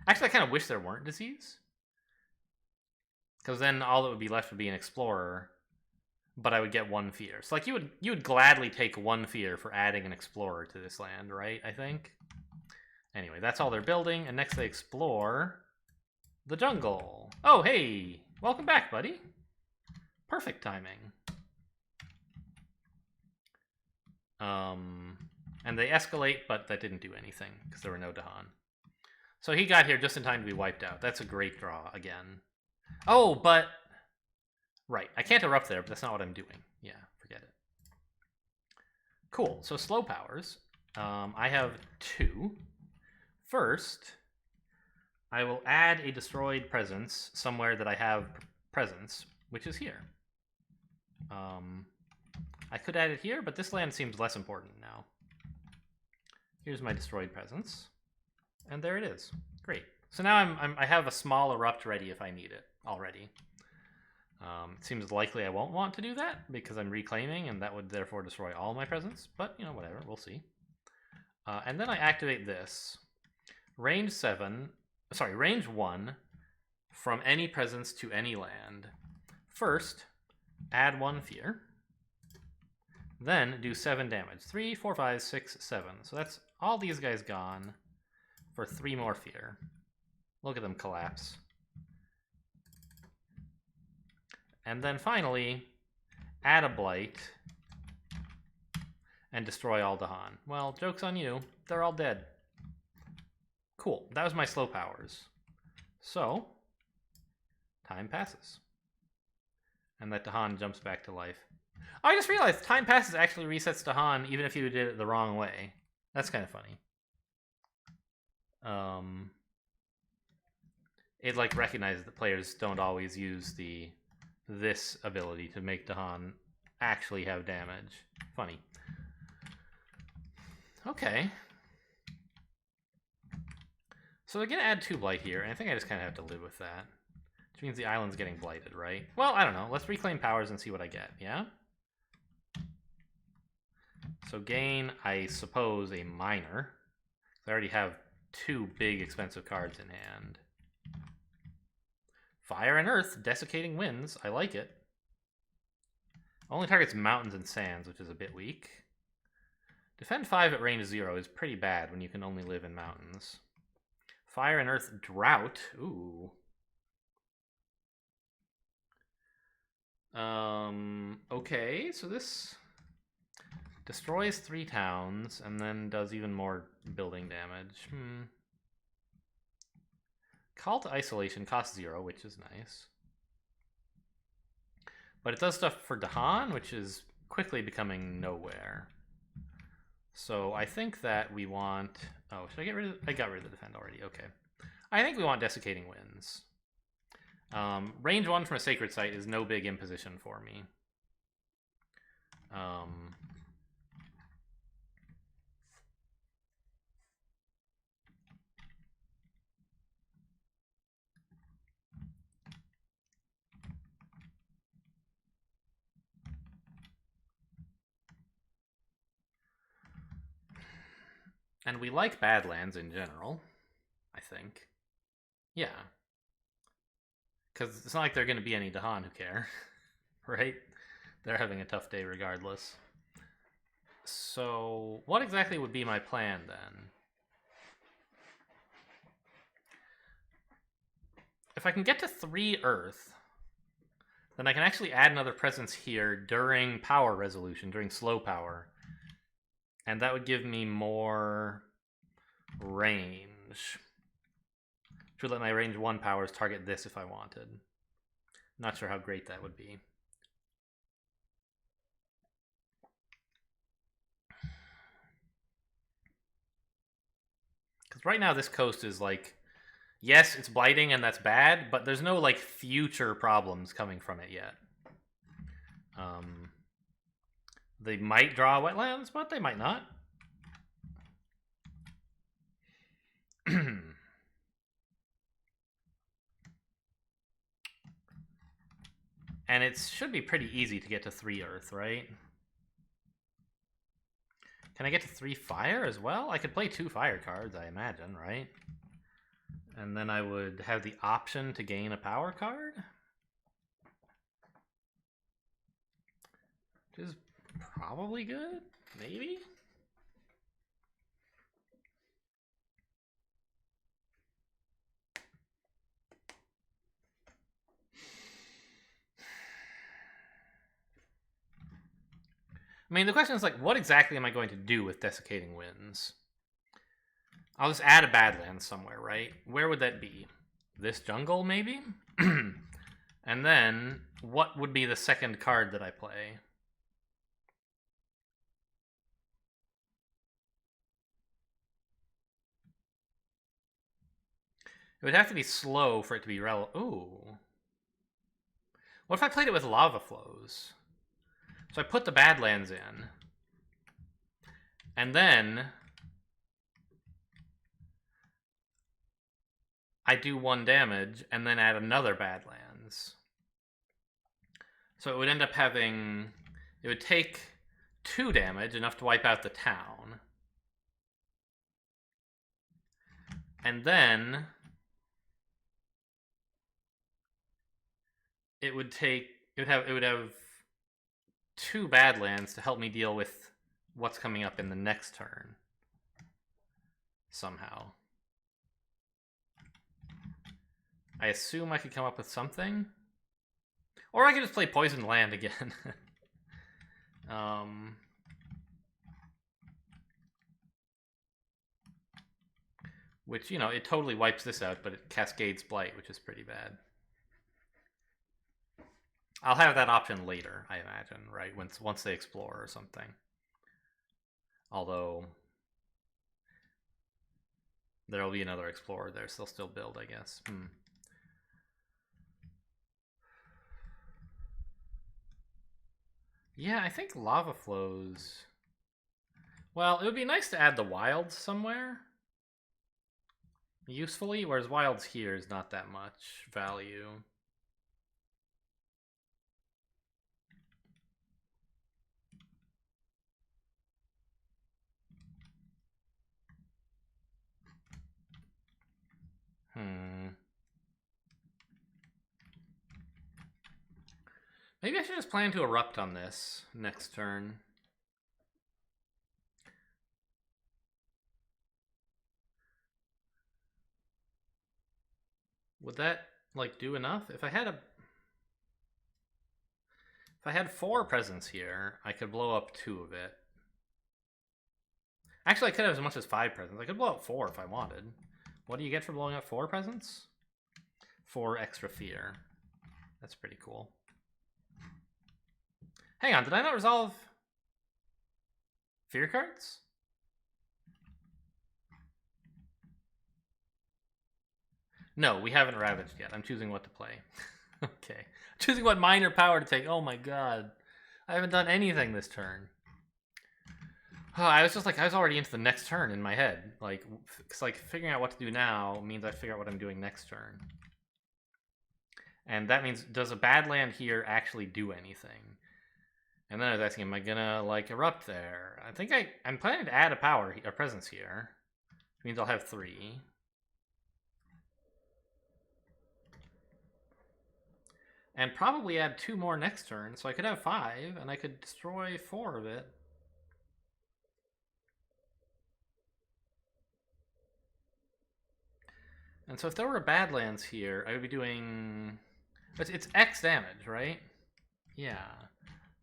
Actually, I kind of wish there weren't disease, because then all that would be left would be an explorer, but I would get 1 fear. So like you would gladly take 1 fear for adding an explorer to this land, right? I think. Anyway, that's all they're building, and next they explore the jungle. Oh, hey! Welcome back, buddy. Perfect timing. And they escalate, but that didn't do anything, because there were no Dahan. So he got here just in time to be wiped out. That's a great draw, again. Oh, but Right, I can't erupt there, but that's not what I'm doing. Yeah, forget it. Cool, so slow powers. I have 2. First, I will add a destroyed presence somewhere that I have presence, which is here. I could add it here, but this land seems less important now. Here's my destroyed presence, and there it is. Great. So now I have a small erupt ready if I need it already. It seems likely I won't want to do that because I'm reclaiming, and that would therefore destroy all my presence. But you know, whatever, we'll see. And then I activate this. Range 1 from any presence to any land. First, add 1 fear. Then do 7 damage. 3, 4, 5, 6, 7. So that's all these guys gone for 3 more fear. Look at them collapse. And then finally, add a blight and destroy all Dahan. Well, joke's on you. They're all dead. Cool. That was my slow powers. So, time passes. And that Dahan jumps back to life. Oh, I just realized time passes actually resets Dahan even if you did it the wrong way. That's kind of funny. It like recognizes that players don't always use this ability to make Dahan actually have damage. Funny. Okay. So they're going to add 2 blight here, and I think I just kind of have to live with that. Which means the island's getting blighted, right? Well, I don't know. Let's reclaim powers and see what I get, yeah? So gain, I suppose, a minor. I already have 2 big expensive cards in hand. Fire and Earth, Desiccating Winds. I like it. Only targets mountains and sands, which is a bit weak. Defend 5 at range 0 is pretty bad when you can only live in mountains. Fire and Earth Drought. Ooh. Okay, so this destroys 3 towns and then does even more building damage. Call to Isolation costs 0, which is nice. But it does stuff for Dahan, which is quickly becoming nowhere. So I think that we want... Oh, should I get rid of... I got rid of the defend already. Okay. I think we want Desiccating Winds. Range 1 from a Sacred Site is no big imposition for me. And we like Badlands in general, I think. Yeah. Because it's not like there are going to be any Dahan who care, right? They're having a tough day regardless. So, what exactly would be my plan then? If I can get to 3 Earth, then I can actually add another presence here during power resolution, during slow power. And that would give me more range. Which would let my range 1 powers target this if I wanted. Not sure how great that would be. Because right now this coast is like, yes, it's blighting and that's bad, but there's no like future problems coming from it yet. They might draw wetlands, but they might not. And it should be pretty easy to get to 3 Earth, right? Can I get to 3 Fire as well? I could play 2 Fire cards, I imagine, right? And then I would have the option to gain a Power card? Which is probably good, maybe? I mean, the question is like, what exactly am I going to do with Desiccating Winds? I'll just add a Badlands somewhere, right? Where would that be? This jungle, maybe? And then, what would be the second card that I play? It would have to be slow for it to be relevant. Ooh. What if I played it with lava flows? So I put the Badlands in. And then I do 1 damage and then add another Badlands. So it would end up having... It would take 2 damage, enough to wipe out the town. And then it would have 2 Badlands to help me deal with what's coming up in the next turn. Somehow. I assume I could come up with something. Or I could just play Poisoned Land again. Which, you know, it totally wipes this out, but it cascades Blight, which is pretty bad. I'll have that option later, I imagine, right? Once they explore or something. Although there'll be another explorer there, so they'll still build, I guess. Yeah, I think lava flows... Well, it would be nice to add the wilds somewhere. Usefully, whereas wilds here is not that much value. Maybe I should just plan to erupt on this next turn. Would that, like, do enough? If I had 4 presents here, I could blow up 2 of it. Actually, I could have as much as 5 presents. I could blow up 4 if I wanted. What do you get for blowing up 4 presents? 4 extra fear. That's pretty cool. Hang on, did I not resolve fear cards? No, we haven't ravaged yet. I'm choosing what to play. Okay. Choosing what minor power to take. Oh my god. I haven't done anything this turn. Oh, I was already into the next turn in my head. Like, it's like figuring out what to do now means I figure out what I'm doing next turn. And that means, does a bad land here actually do anything? And then I was asking, am I gonna, like, erupt there? I think I'm planning to add a presence here. Which means I'll have 3. And probably add 2 more next turn, so I could have 5, and I could destroy 4 of it. And so if there were Badlands here, I would be doing... It's X damage, right? Yeah.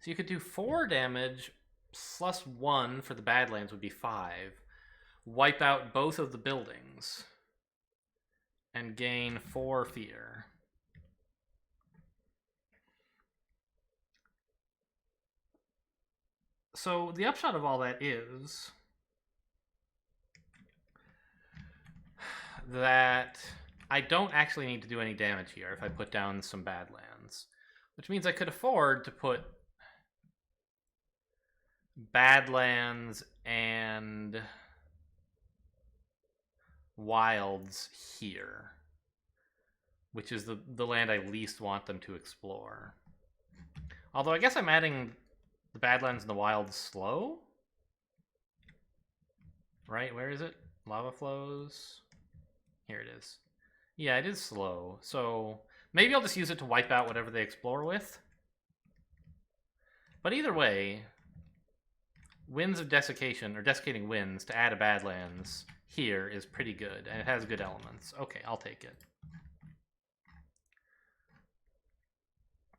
So you could do 4 damage plus 1 for the Badlands would be 5. Wipe out both of the buildings. And gain 4 fear. So the upshot of all that is that I don't actually need to do any damage here if I put down some Badlands. Which means I could afford to put Badlands and wilds here. Which is the land I least want them to explore. Although I guess I'm adding the Badlands and the wilds slow? Right, where is it? Lava flows? Here it is. Yeah, it is slow. So maybe I'll just use it to wipe out whatever they explore with. But either way, Winds of Desiccation, or Desiccating Winds, to add a Badlands here is pretty good, and it has good elements. Okay, I'll take it.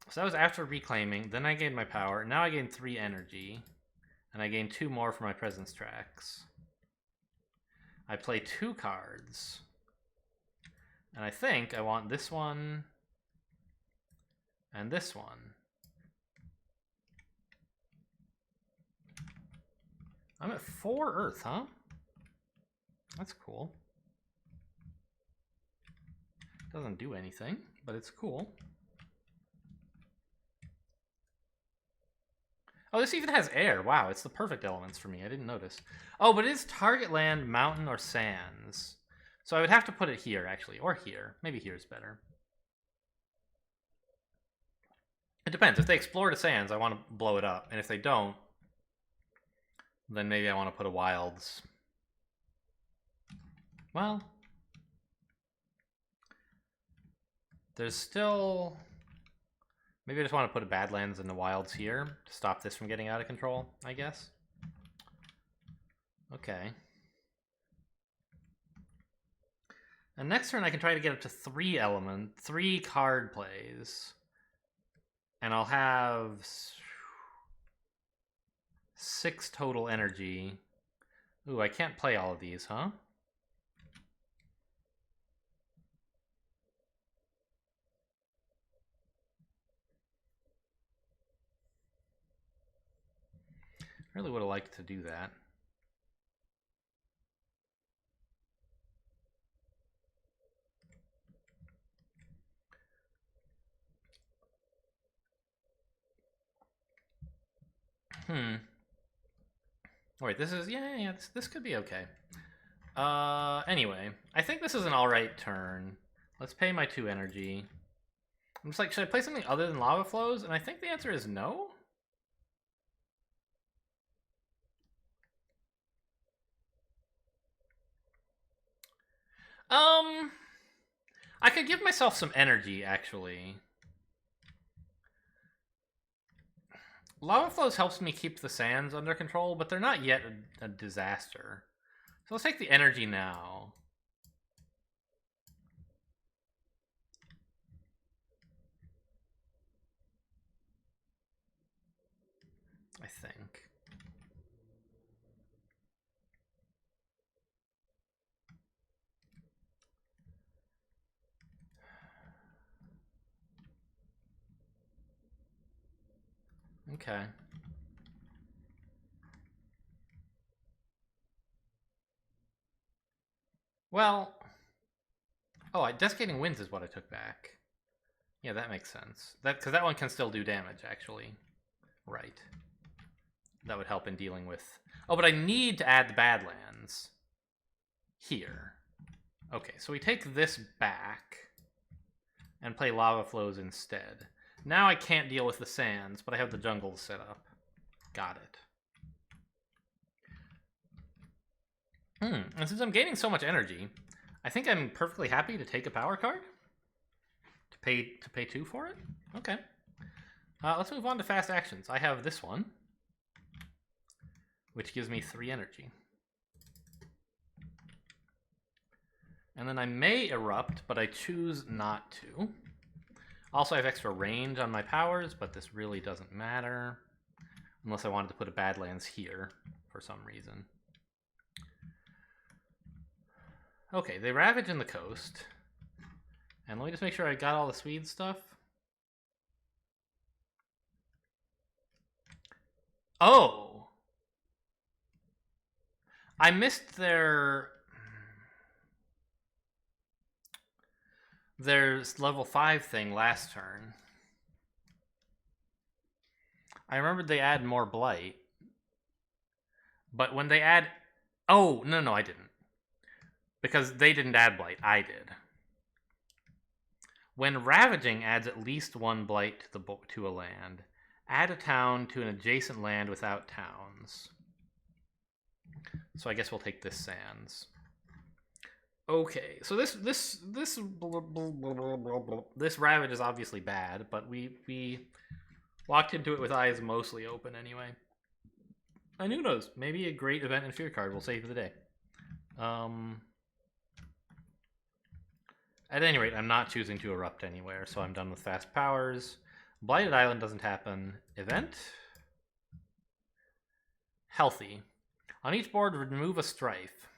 So that was after reclaiming, then I gained my power, now I gain 3 energy, and I gain 2 more for my presence tracks. I play 2 cards. And I think I want this one And this one. I'm at 4 Earth, huh? That's cool. Doesn't do anything, but it's cool. Oh, this even has air. Wow, it's the perfect elements for me. I didn't notice. Oh, but it is target land, mountain, or sands. So I would have to put it here, actually. Or here. Maybe here's better. It depends. If they explore the sands, I want to blow it up. And if they don't, then maybe I want to put a wilds. Well, there's still... Maybe I just want to put a Badlands in the wilds here to stop this from getting out of control, I guess. Okay. And next turn I can try to get up to 3 card plays. And I'll have 6 total energy. Ooh, I can't play all of these, huh? I really would have liked to do that. Wait, this is... Yeah, this could be okay. Anyway, I think this is an alright turn. Let's pay my 2 energy. I'm just like, should I play something other than lava flows? And I think the answer is no. I could give myself some energy, actually. Lava flows helps me keep the sands under control, but they're not yet a disaster. So let's take the energy now. I think. Okay. Well... Oh, Desiccating Winds is what I took back. Yeah, that makes sense. Because that one can still do damage, actually. Right. That would help in dealing with... Oh, but I need to add the Badlands. Here. Okay, so we take this back and play Lava Flows instead. Now I can't deal with the sands, but I have the jungles set up. Got it. And since I'm gaining so much energy, I think I'm perfectly happy to take a power card. To pay 2 for it? Okay. Let's move on to fast actions. I have this one, which gives me 3 energy. And then I may erupt, but I choose not to. Also, I have extra range on my powers, but this really doesn't matter. Unless I wanted to put a Badlands here for some reason. Okay, they ravage in the coast. And let me just make sure I got all the Swede stuff. Oh! I missed their level 5 thing last turn. I remembered they add more blight. But when they add... Oh, no, I didn't. Because they didn't add blight, I did. When ravaging adds at least 1 blight to a land, add a town to an adjacent land without towns. So I guess we'll take this sands. Okay, so this ravage is obviously bad, but we walked into it with eyes mostly open anyway. And who knows? Maybe a great event and fear card will save the day. At any rate, I'm not choosing to erupt anywhere, so I'm done with fast powers. Blighted Island doesn't happen. Event? Healthy. On each board, remove a strife.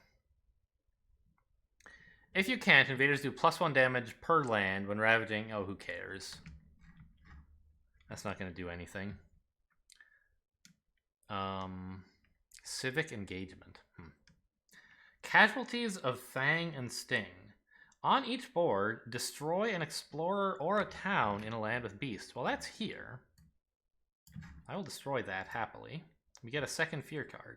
If you can't, invaders do +1 damage per land when ravaging. Oh, who cares? That's not going to do anything. Civic engagement. Casualties of Fang and Sting. On each board, destroy an explorer or a town in a land with beasts. Well, that's here. I will destroy that happily. We get a second fear card.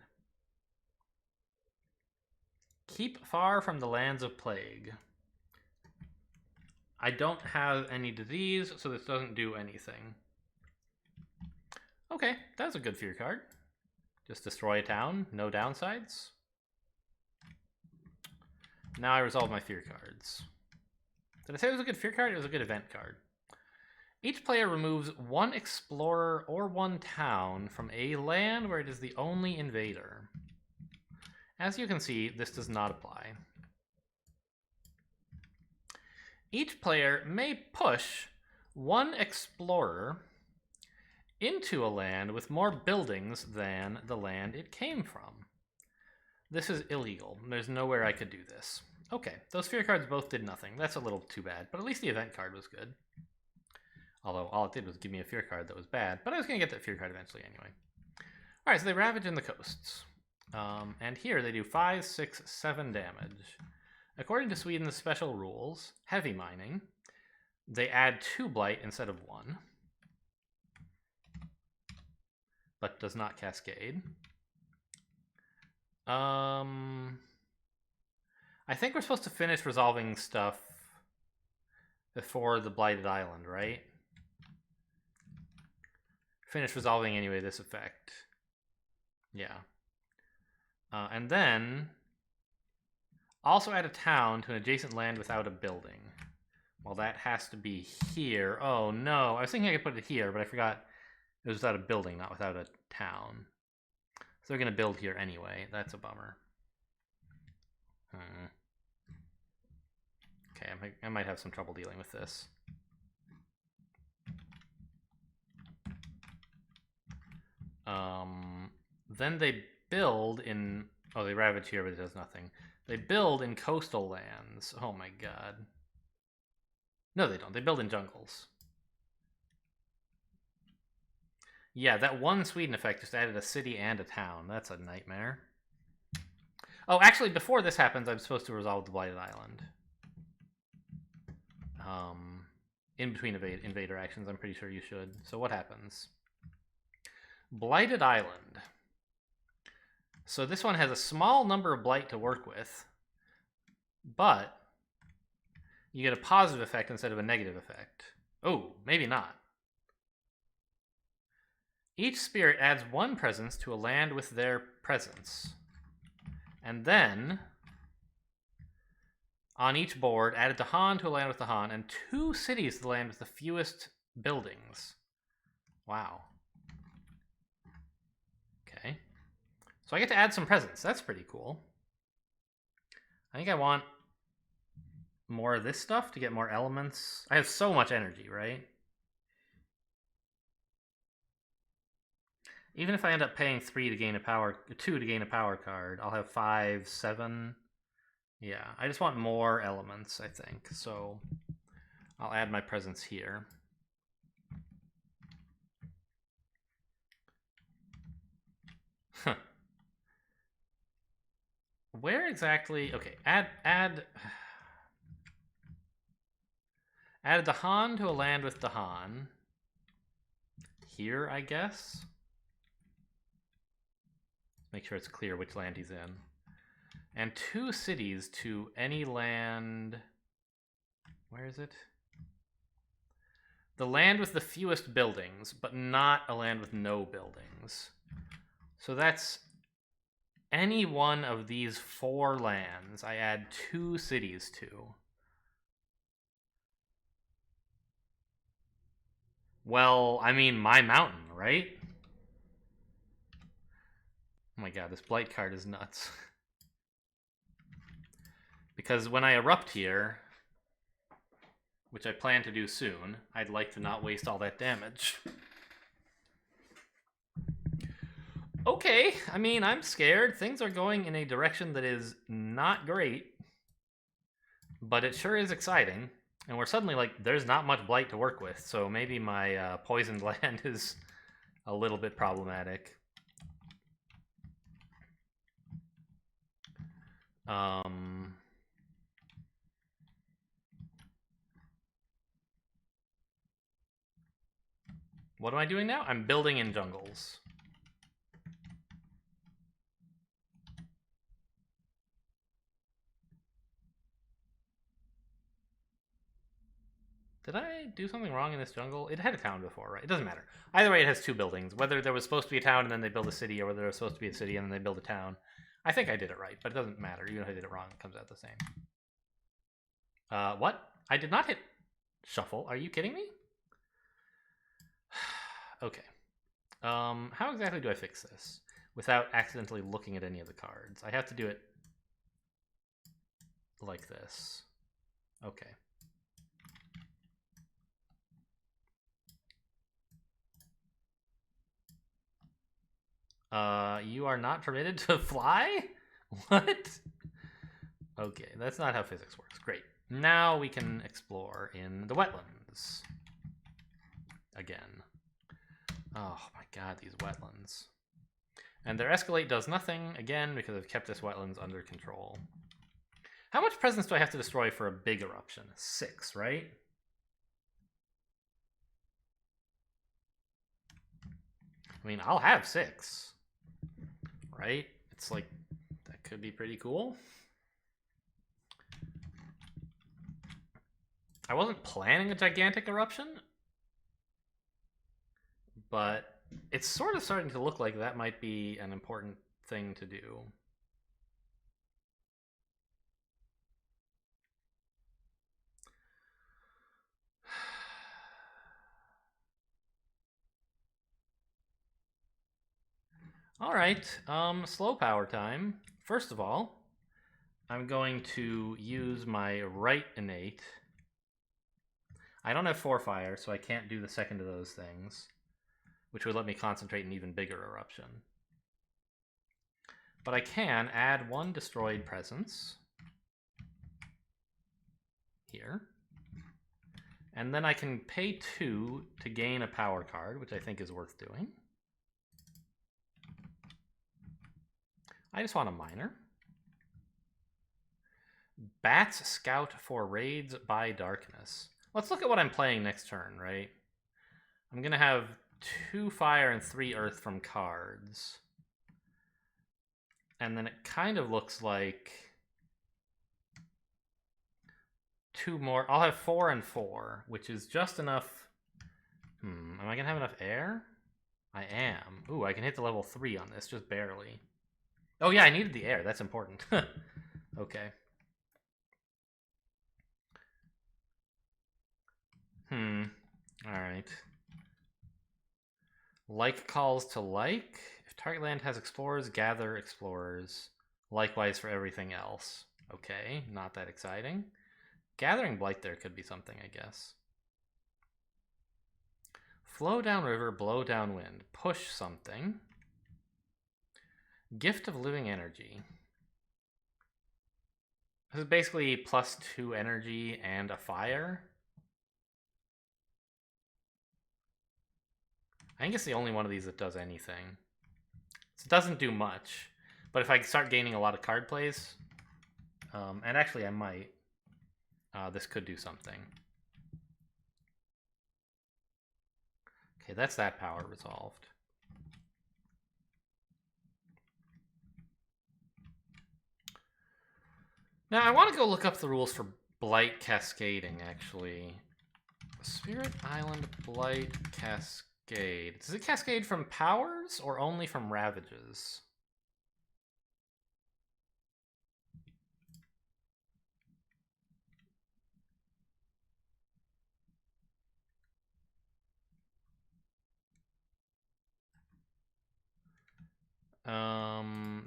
Keep far from the lands of plague. I don't have any disease, so this doesn't do anything. Okay, that's a good fear card. Just destroy a town, no downsides. Now I resolve my fear cards. Did I say it was a good fear card? It was a good event card. Each player removes one explorer or one town from a land where it is the only invader. As you can see, this does not apply. Each player may push one explorer into a land with more buildings than the land it came from. This is illegal. There's nowhere I could do this. Okay, those fear cards both did nothing. That's a little too bad, but at least the event card was good. Although all it did was give me a fear card that was bad, but I was going to get that fear card eventually anyway. Alright, so they ravage in the coasts. And here they do 5, 6, 7 damage. According to Sweden's special rules, heavy mining, they add 2 blight instead of 1. But does not cascade. I think we're supposed to finish resolving stuff before the Blighted Island, right? Finish resolving anyway this effect. Yeah. And then also add a town to an adjacent land without a building. Well, that has to be here. Oh no, I was thinking I could put it here, but I forgot it was without a building, not without a town. So they're going to build here anyway. That's a bummer. Okay, I might have some trouble dealing with this. Then they build in... Oh, they ravage here, but it does nothing. They build in coastal lands. Oh my god. No, they don't. They build in jungles. Yeah, that one Sweden effect just added a city and a town. That's a nightmare. Oh, actually, before this happens, I'm supposed to resolve the Blighted Island. In between invader actions, I'm pretty sure you should. So what happens? Blighted Island. So this one has a small number of blight to work with, but you get a positive effect instead of a negative effect. Oh, maybe not. Each spirit adds 1 presence to a land with their presence. And then, on each board, add a Dahan to a land with Dahan, and 2 cities to the land with the fewest buildings. Wow. Okay. So I get to add some presence. That's pretty cool. I think I want more of this stuff to get more elements. I have so much energy, right? Even if I end up paying 3 to gain a power, 2 to gain a power card, I'll have 5, 7. Yeah, I just want more elements, I think. So I'll add my presence here. Huh. Where exactly? Okay, add a Dahan to a land with Dahan. Here, I guess. Make sure it's clear which land he's in. And 2 cities to any land... Where is it? The land with the fewest buildings, but not a land with no buildings. So that's any one of these 4 lands I add 2 cities to. Well, I mean, my mountain, right? Oh my god, this blight card is nuts. Because when I erupt here, which I plan to do soon, I'd like to not waste all that damage. Okay, I mean, I'm scared. Things are going in a direction that is not great, but it sure is exciting. And we're suddenly like, there's not much blight to work with, so maybe my poisoned land is a little bit problematic. What am I doing now? I'm building in jungles. Did I do something wrong in this jungle? It had a town before, right? It doesn't matter. Either way, it has two buildings. Whether there was supposed to be a town and then they build a city, or whether there was supposed to be a city and then they build a town. I think I did it right, but it doesn't matter. Even if I did it wrong, it comes out the same. What? I did not hit shuffle. Are you kidding me? Okay. How exactly do I fix this without accidentally looking at any of the cards? I have to do it like this. Okay. You are not permitted to fly? What? Okay, that's not how physics works. Great. Now we can explore in the wetlands. Again. Oh my god, these wetlands. And their escalate does nothing, again, because I've kept this wetlands under control. How much presence do I have to destroy for a big eruption? 6, right? I mean, I'll have 6. Right? It's like, that could be pretty cool. I wasn't planning a gigantic eruption, but it's sort of starting to look like that might be an important thing to do. All right, slow power time. First of all, I'm going to use my right innate. I don't have 4 fire, so I can't do the second of those things, which would let me concentrate an even bigger eruption. But I can add 1 destroyed presence here. And then I can pay 2 to gain a power card, which I think is worth doing. I just want a minor. Bats scout for raids by darkness. Let's look at what I'm playing next turn, right? I'm going to have 2 fire and 3 earth from cards. And then it kind of looks like 2 more. I'll have 4 and 4, which is just enough. Am I going to have enough air? I am. Ooh, I can hit the level 3 on this, just barely. Oh yeah, I needed the air. That's important. Okay. Alright. Like calls to like. If target land has explorers, gather explorers. Likewise for everything else. Okay, not that exciting. Gathering blight there could be something, I guess. Flow down river, blow down wind. Push something. Gift of living energy. This is basically +2 energy and a fire. I think it's the only one of these that does anything. So it doesn't do much. But if I start gaining a lot of card plays, and actually I might, this could do something. Okay, that's that power resolved. Now I want to go look up the rules for blight cascading, actually. Spirit Island blight cascade. Does it cascade from powers or only from ravages?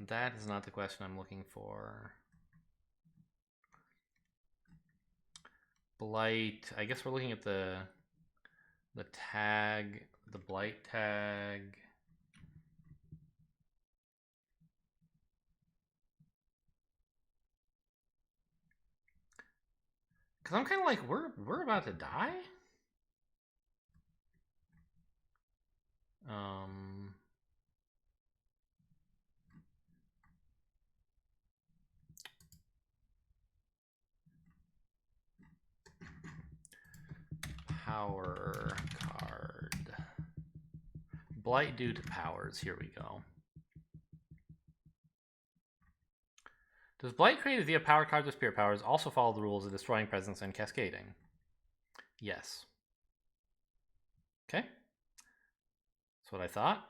That is not the question I'm looking for. Blight. I guess we're looking at the tag, the blight tag. Because I'm kind of like, we're about to die? Power card. Blight due to powers. Here we go. Does Blight created via power cards with spirit powers also follow the rules of destroying presence and cascading? Yes. Okay. That's what I thought.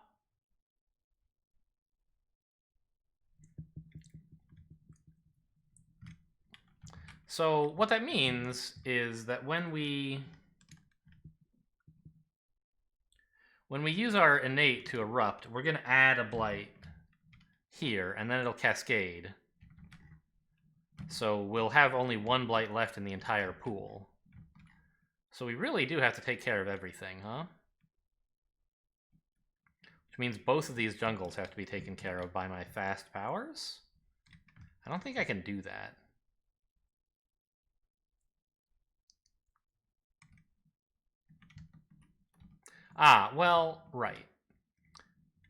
So what that means is that when we use our innate to erupt, we're going to add a blight here, and then it'll cascade. So we'll have only one blight left in the entire pool. So we really do have to take care of everything, huh? Which means both of these jungles have to be taken care of by my fast powers? I don't think I can do that. Ah, well, right.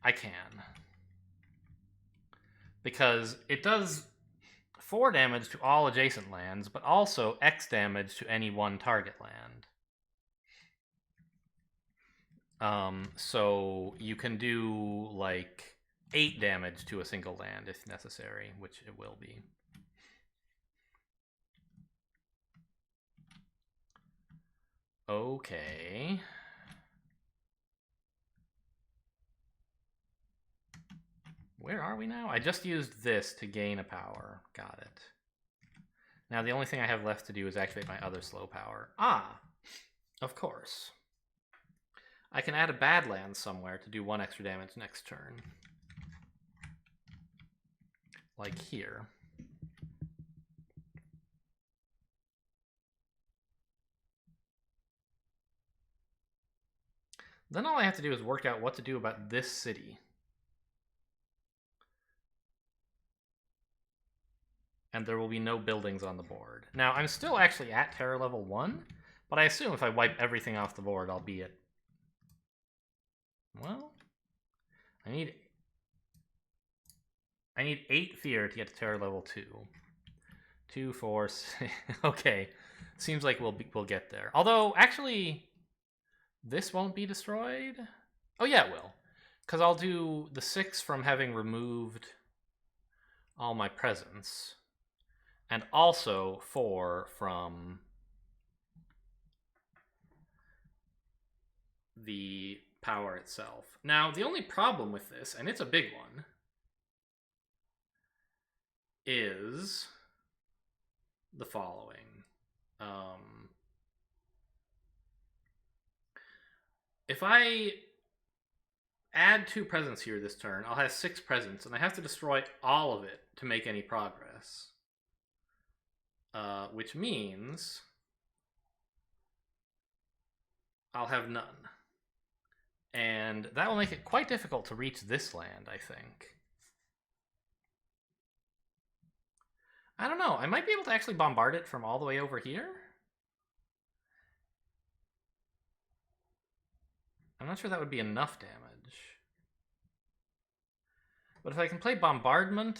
I can. Because it does 4 damage to all adjacent lands, but also X damage to any one target land. So you can do, like, 8 damage to a single land if necessary, which it will be. Okay. Where are we now? I just used this to gain a power. Got it. Now the only thing I have left to do is activate my other slow power. Ah! Of course. I can add a Badlands somewhere to do 1 extra damage next turn. Like here. Then all I have to do is work out what to do about this city. And there will be no buildings on the board. Now, I'm still actually at terror level 1, but I assume if I wipe everything off the board, I'll be at... Well, I need 8 fear to get to terror level 2. 2, 4, 6... Okay, seems like we'll get there. Although, actually, this won't be destroyed? Oh yeah, it will. Because I'll do the 6 from having removed all my presence. And also 4 from the power itself. Now, the only problem with this, and it's a big one, is the following. If I add 2 presence here this turn, I'll have 6 presence, and I have to destroy all of it to make any progress. Which means I'll have none. And that will make it quite difficult to reach this land, I think. I don't know. I might be able to actually bombard it from all the way over here. I'm not sure that would be enough damage. But if I can play Bombardment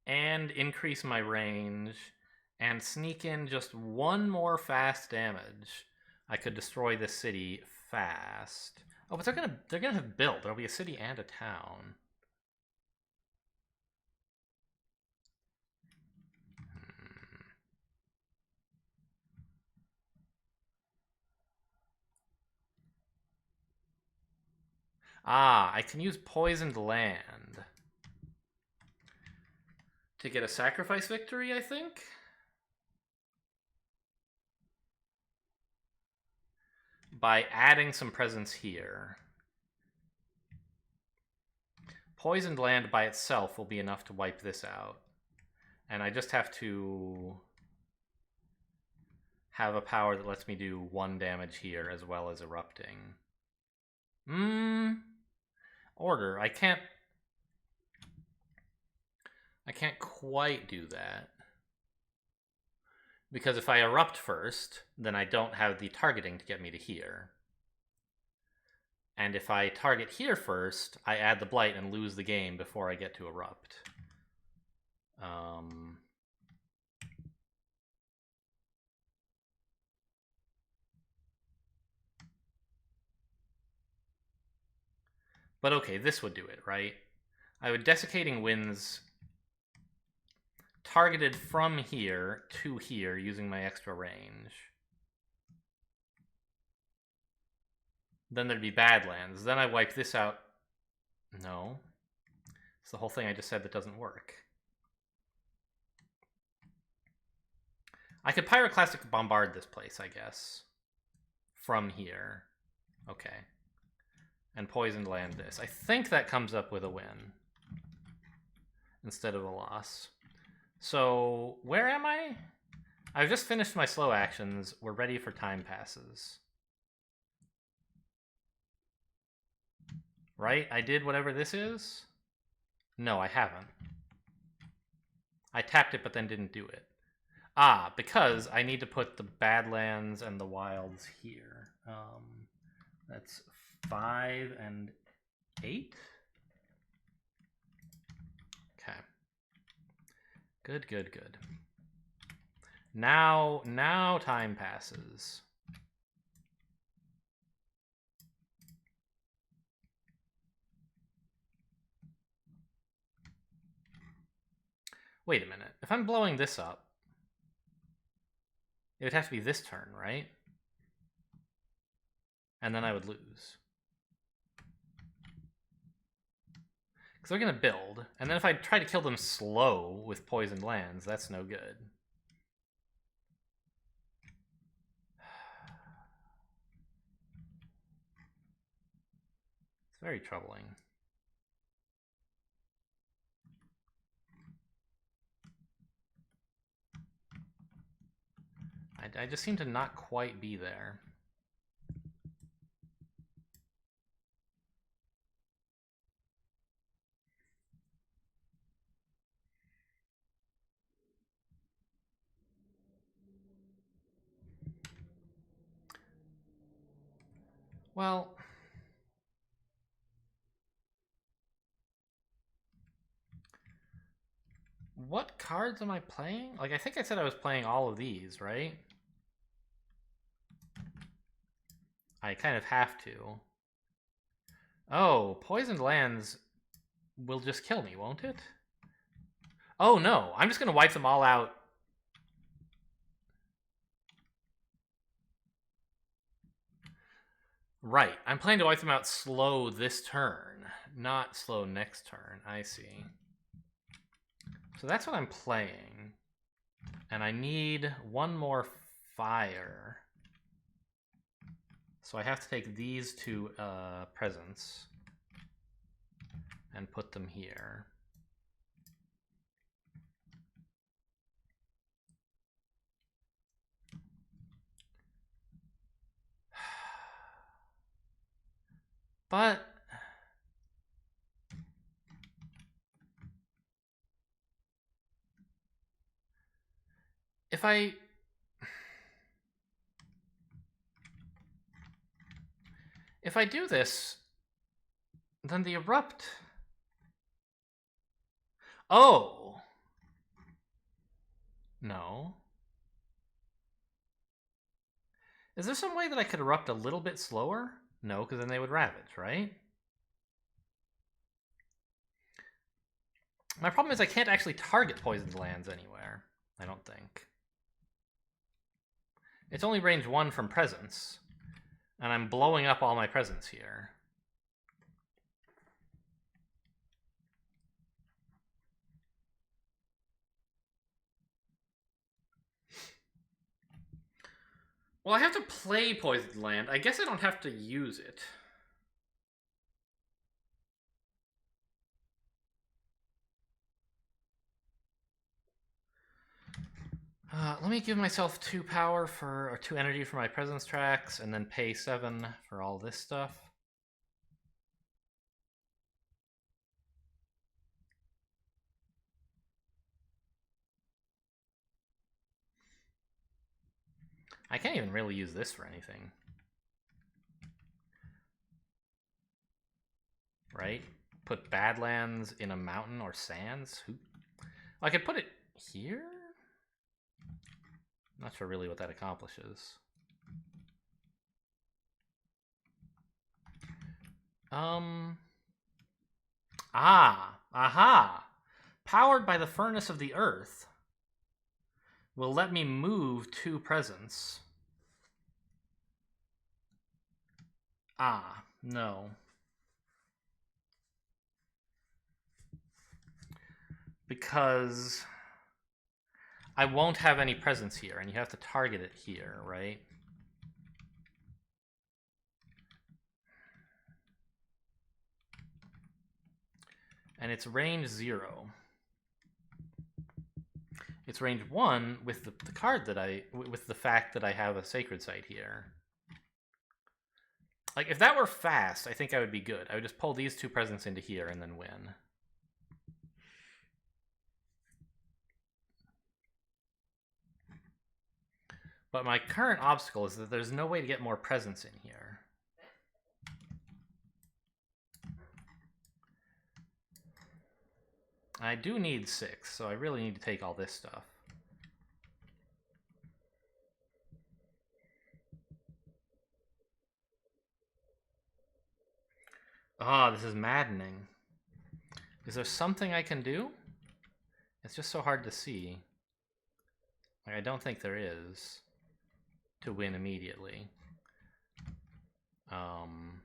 and increase my range and sneak in just 1 more fast damage, I could destroy this city fast. Oh, but they're gonna have built. There'll be a city and a town. Ah, I can use Poisoned Land to get a sacrifice victory, I think? By adding some presence here. Poisoned Land by itself will be enough to wipe this out. And I just have to have a power that lets me do 1 damage here as well as erupting. Order. I can't quite do that. Because if I erupt first, then I don't have the targeting to get me to here. And if I target here first, I add the blight and lose the game before I get to erupt. But okay, this would do it, right? I would Desiccating Winds targeted from here to here using my extra range. Then there'd be Badlands. Then I wipe this out. No. It's the whole thing I just said that doesn't work. I could Pyroclastic Bombard this place, I guess. From here. Okay. And Poisoned Land this. I think that comes up with a win. Instead of a loss. So, where am I? I've just finished my slow actions. We're ready for time passes. Right? I did whatever this is? No, I haven't. I tapped it but then didn't do it. Ah, because I need to put the Badlands and the Wilds here. That's 5 and 8? Okay. Good, good, good. Now time passes. Wait a minute. If I'm blowing this up, it would have to be this turn, right? And then I would lose. Because they're going to build. And then if I try to kill them slow with Poisoned Lands, that's no good. It's very troubling. I just seem to not quite be there. Well, what cards am I playing? Like, I think I said I was playing all of these, right? I kind of have to. Oh, Poisoned Lands will just kill me, won't it? Oh no, I'm just going to wipe them all out. Right, I'm planning to wipe them out slow this turn, not slow next turn. I see. So that's what I'm playing. And I need one more fire. So I have to take these two presents and put them here. But if I do this, then the erupt. Oh. No. Is there some way that I could erupt a little bit slower? No, because then they would ravage, right? My problem is I can't actually target Poisoned Lands anywhere, I don't think. It's only range 1 from presence, and I'm blowing up all my presents here. Well, I have to play Poisoned Land. I guess I don't have to use it. Let me give myself 2 power for, or 2 energy for my presence tracks, and then pay 7 for all this stuff. I can't even really use this for anything. Right? Put Badlands in a mountain or sands? I could put it here? Not sure really what that accomplishes. Aha! Powered by the furnace of the earth will let me move 2 presents. No. Because I won't have any presents here, and you have to target it here, right? And it's range 0. It's range 1 with the card that with the fact that I have a sacred site here. Like, if that were fast, I think I would be good. I would just pull these 2 presents into here and then win. But my current obstacle is that there's no way to get more presents in here. I do need 6, so I really need to take all this stuff. Oh, this is maddening. Is there something I can do? It's just so hard to see. Like, I don't think there is to win immediately. And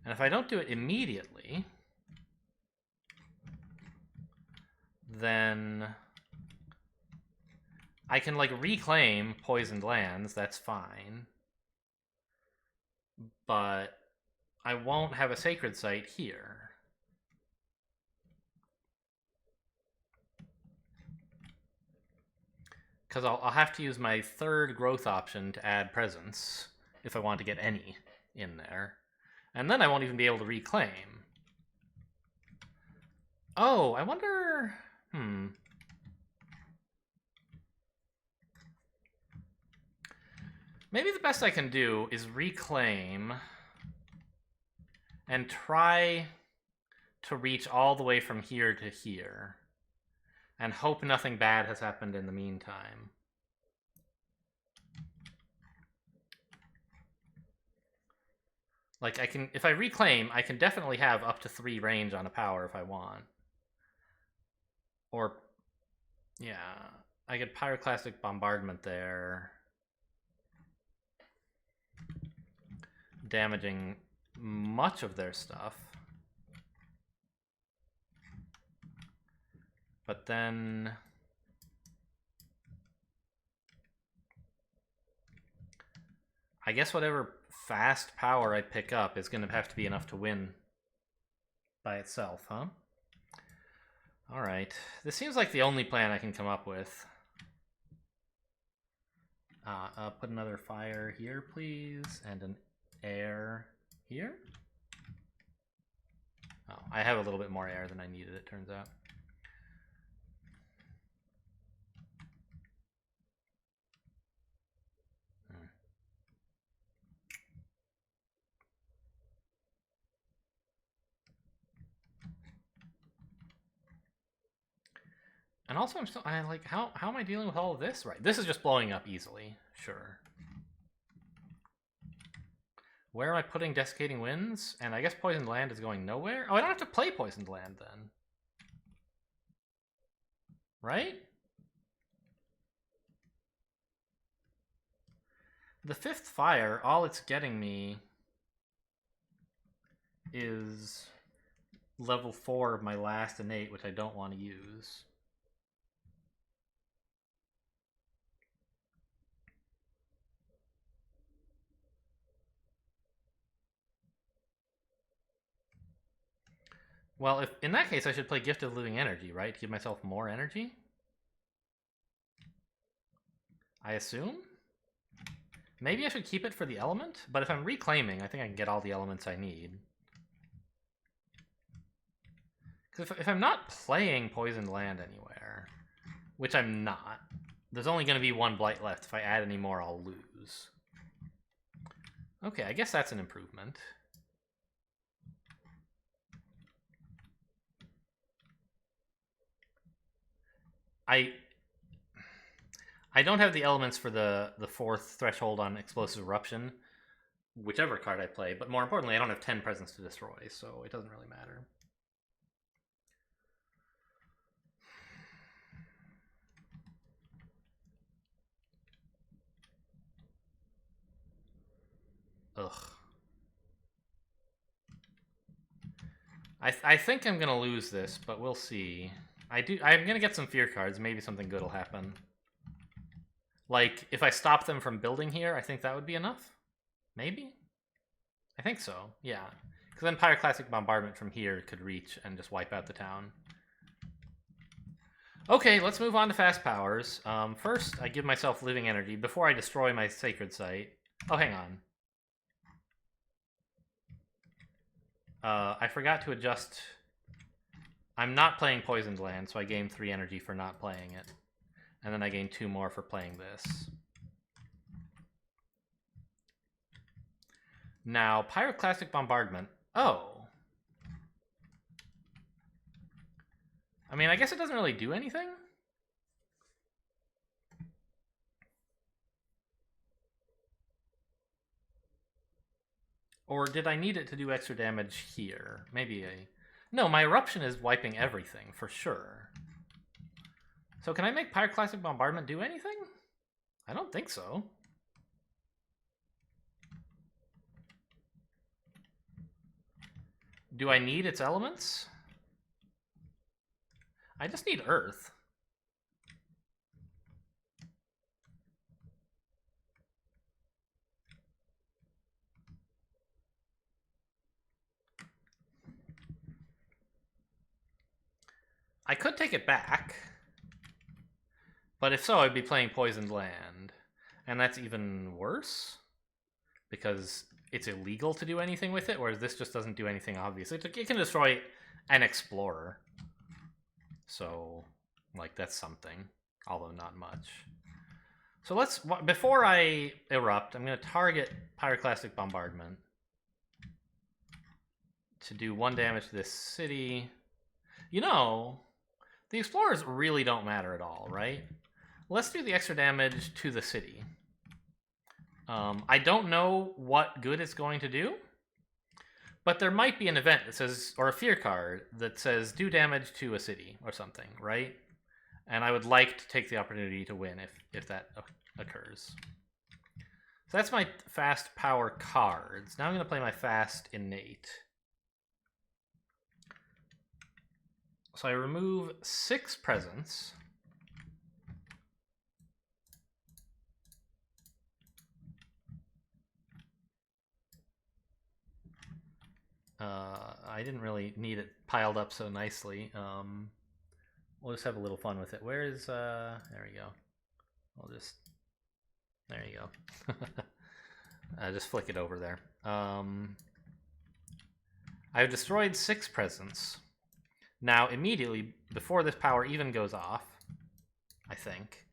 if I don't do it immediately, then I can, like, reclaim poisoned lands. That's fine. But I won't have a sacred site here. Because I'll have to use my 3rd growth option to add presents if I want to get any in there. And then I won't even be able to reclaim. Oh, I wonder... Maybe the best I can do is reclaim and try to reach all the way from here to here. And hope nothing bad has happened in the meantime. Like, if I reclaim, I can definitely have up to 3 range on a power if I want. Or, yeah, I get Pyroclastic Bombardment there. Damaging much of their stuff. But then I guess whatever fast power I pick up is going to have to be enough to win by itself, huh? Alright. This seems like the only plan I can come up with. Put another fire here, please, and an air here. Oh, I have a little bit more air than I needed, it turns out. And also, how am I dealing with all of this? Right, this is just blowing up easily, sure. Where am I putting Desiccating Winds? And I guess Poisoned Land is going nowhere? Oh, I don't have to play Poisoned Land then. Right? The 5th fire, all it's getting me is level 4 of my last innate, which I don't want to use. Well, if in that case, I should play Gift of Living Energy, right? To give myself more energy? I assume? Maybe I should keep it for the element, but if I'm reclaiming, I think I can get all the elements I need. Because if I'm not playing Poisoned Land anywhere, which I'm not, There's only going to be one blight left. If I add any more, I'll lose. Okay, I guess that's an improvement. I don't have the elements for the fourth threshold on Explosive Eruption, whichever card I play, but more importantly, I don't have 10 presents to destroy, so it doesn't really matter. Ugh. I think I'm gonna lose this, but we'll see. I'm gonna get some fear cards. Maybe something good will happen. Like, if I stop them from building here, I think that would be enough. Maybe? I think so, yeah. Because then Pyroclastic Bombardment from here could reach and just wipe out the town. Okay, let's move on to fast powers. First, I give myself living energy before I destroy my sacred site. Oh, hang on. I forgot to adjust. I'm not playing Poisoned Land, so I gain 3 energy for not playing it. And then I gain 2 more for playing this. Now, Pyroclastic Bombardment. Oh. I mean, I guess it doesn't really do anything. Or did I need it to do extra damage here? Maybe No, my Eruption is wiping everything, for sure. So can I make Pyroclastic Bombardment do anything? I don't think so. Do I need its elements? I just need Earth. I could take it back. But if so, I'd be playing Poisoned Land. And that's even worse. Because it's illegal to do anything with it, whereas this just doesn't do anything obvious. It can destroy an Explorer. So, like, that's something. Although not much. So let's... Before I erupt, I'm going to target Pyroclastic Bombardment. To do 1 damage to this city. You know... The Explorers really don't matter at all, right? Let's do the extra damage to the city. I don't know what good it's going to do, but there might be an event that says, or a fear card that says, do damage to a city or something, right? And I would like to take the opportunity to win if that occurs. So that's my fast power cards. Now I'm going to play my fast innate. So I remove 6 presents. I didn't really need it piled up so nicely. We'll just have a little fun with it. Where is, there we go. There you go. Just flick it over there. I've destroyed 6 presents. Now, immediately, before this power even goes off, I think.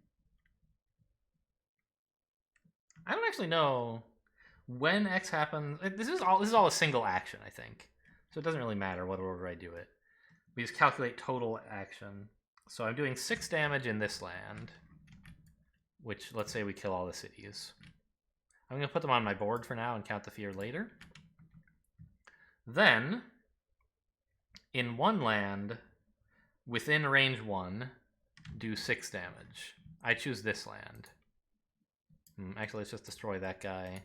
I don't actually know when X happens. This is all a single action, I think. So it doesn't really matter what order I do it. We just calculate total action. So I'm doing 6 damage in this land, which, let's say we kill all the cities. I'm going to put them on my board for now and count the fear later. Then, in 1 land, within range 1, do 6 damage. I choose this land. Actually, let's just destroy that guy.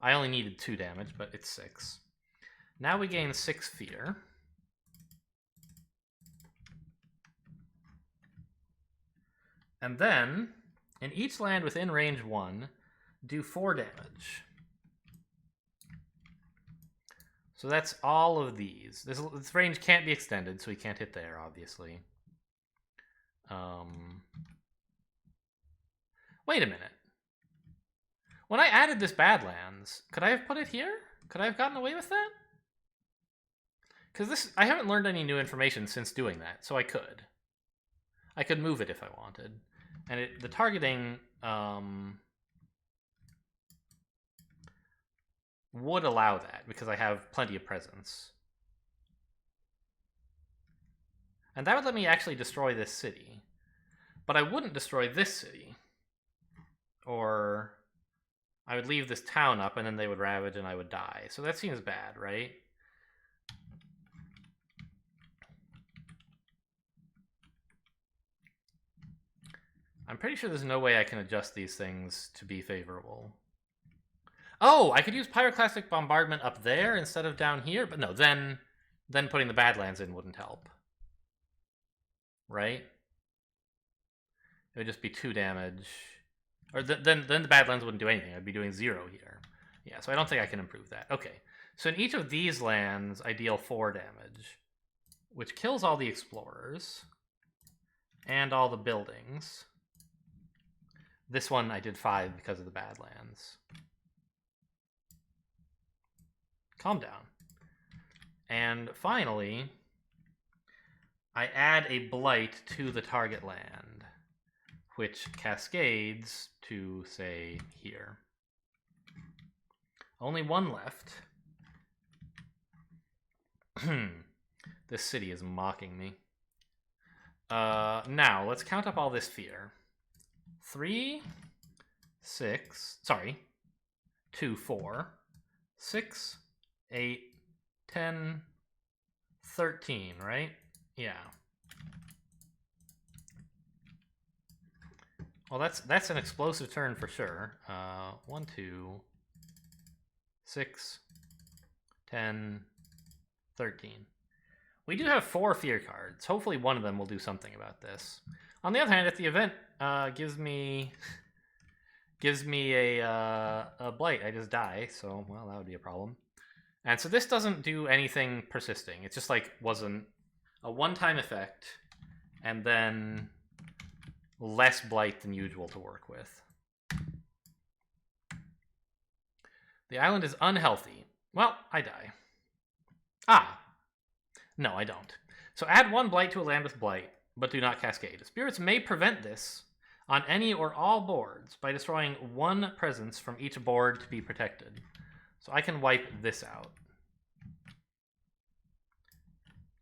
I only needed 2 damage, but it's 6. Now we gain 6 fear. And then, in each land within range 1, do 4 damage. So that's all of these. This range can't be extended, so we can't hit there, obviously. Wait a minute. When I added this Badlands, could I have put it here? Could I have gotten away with that? Because I haven't learned any new information since doing that, so I could. I could move it if I wanted. And the targeting would allow that, because I have plenty of presence. And that would let me actually destroy this city. But I wouldn't destroy this city. Or I would leave this town up, and then they would ravage and I would die. So that seems bad, right? I'm pretty sure there's no way I can adjust these things to be favorable. Oh, I could use Pyroclastic Bombardment up there instead of down here, but no, then putting the Badlands in wouldn't help. Right? It would just be 2 damage. Or then the Badlands wouldn't do anything. I'd be doing 0 here. Yeah, so I don't think I can improve that. Okay, so in each of these lands, I deal 4 damage, which kills all the explorers and all the buildings. This one I did 5 because of the Badlands. Calm down. And finally, I add a blight to the target land, which cascades to, say, here. Only 1 left. This city is mocking me. Now, let's count up all this fear. 3, 6, sorry, 2, 4, 6, 8, 10, 13, right? Yeah. Well, that's an explosive turn for sure. 1, 2, 6, 10, 13. We do have 4 fear cards. Hopefully one of them will do something about this. On the other hand, if the event gives me a blight, I just die. So, well, that would be a problem. And so this doesn't do anything persisting. It's just like wasn't a one-time effect, and then less blight than usual to work with. The island is unhealthy. Well, I die. Ah. No, I don't. So add 1 blight to a land with blight, but do not cascade. Spirits may prevent this on any or all boards by destroying 1 presence from each board to be protected. So I can wipe this out.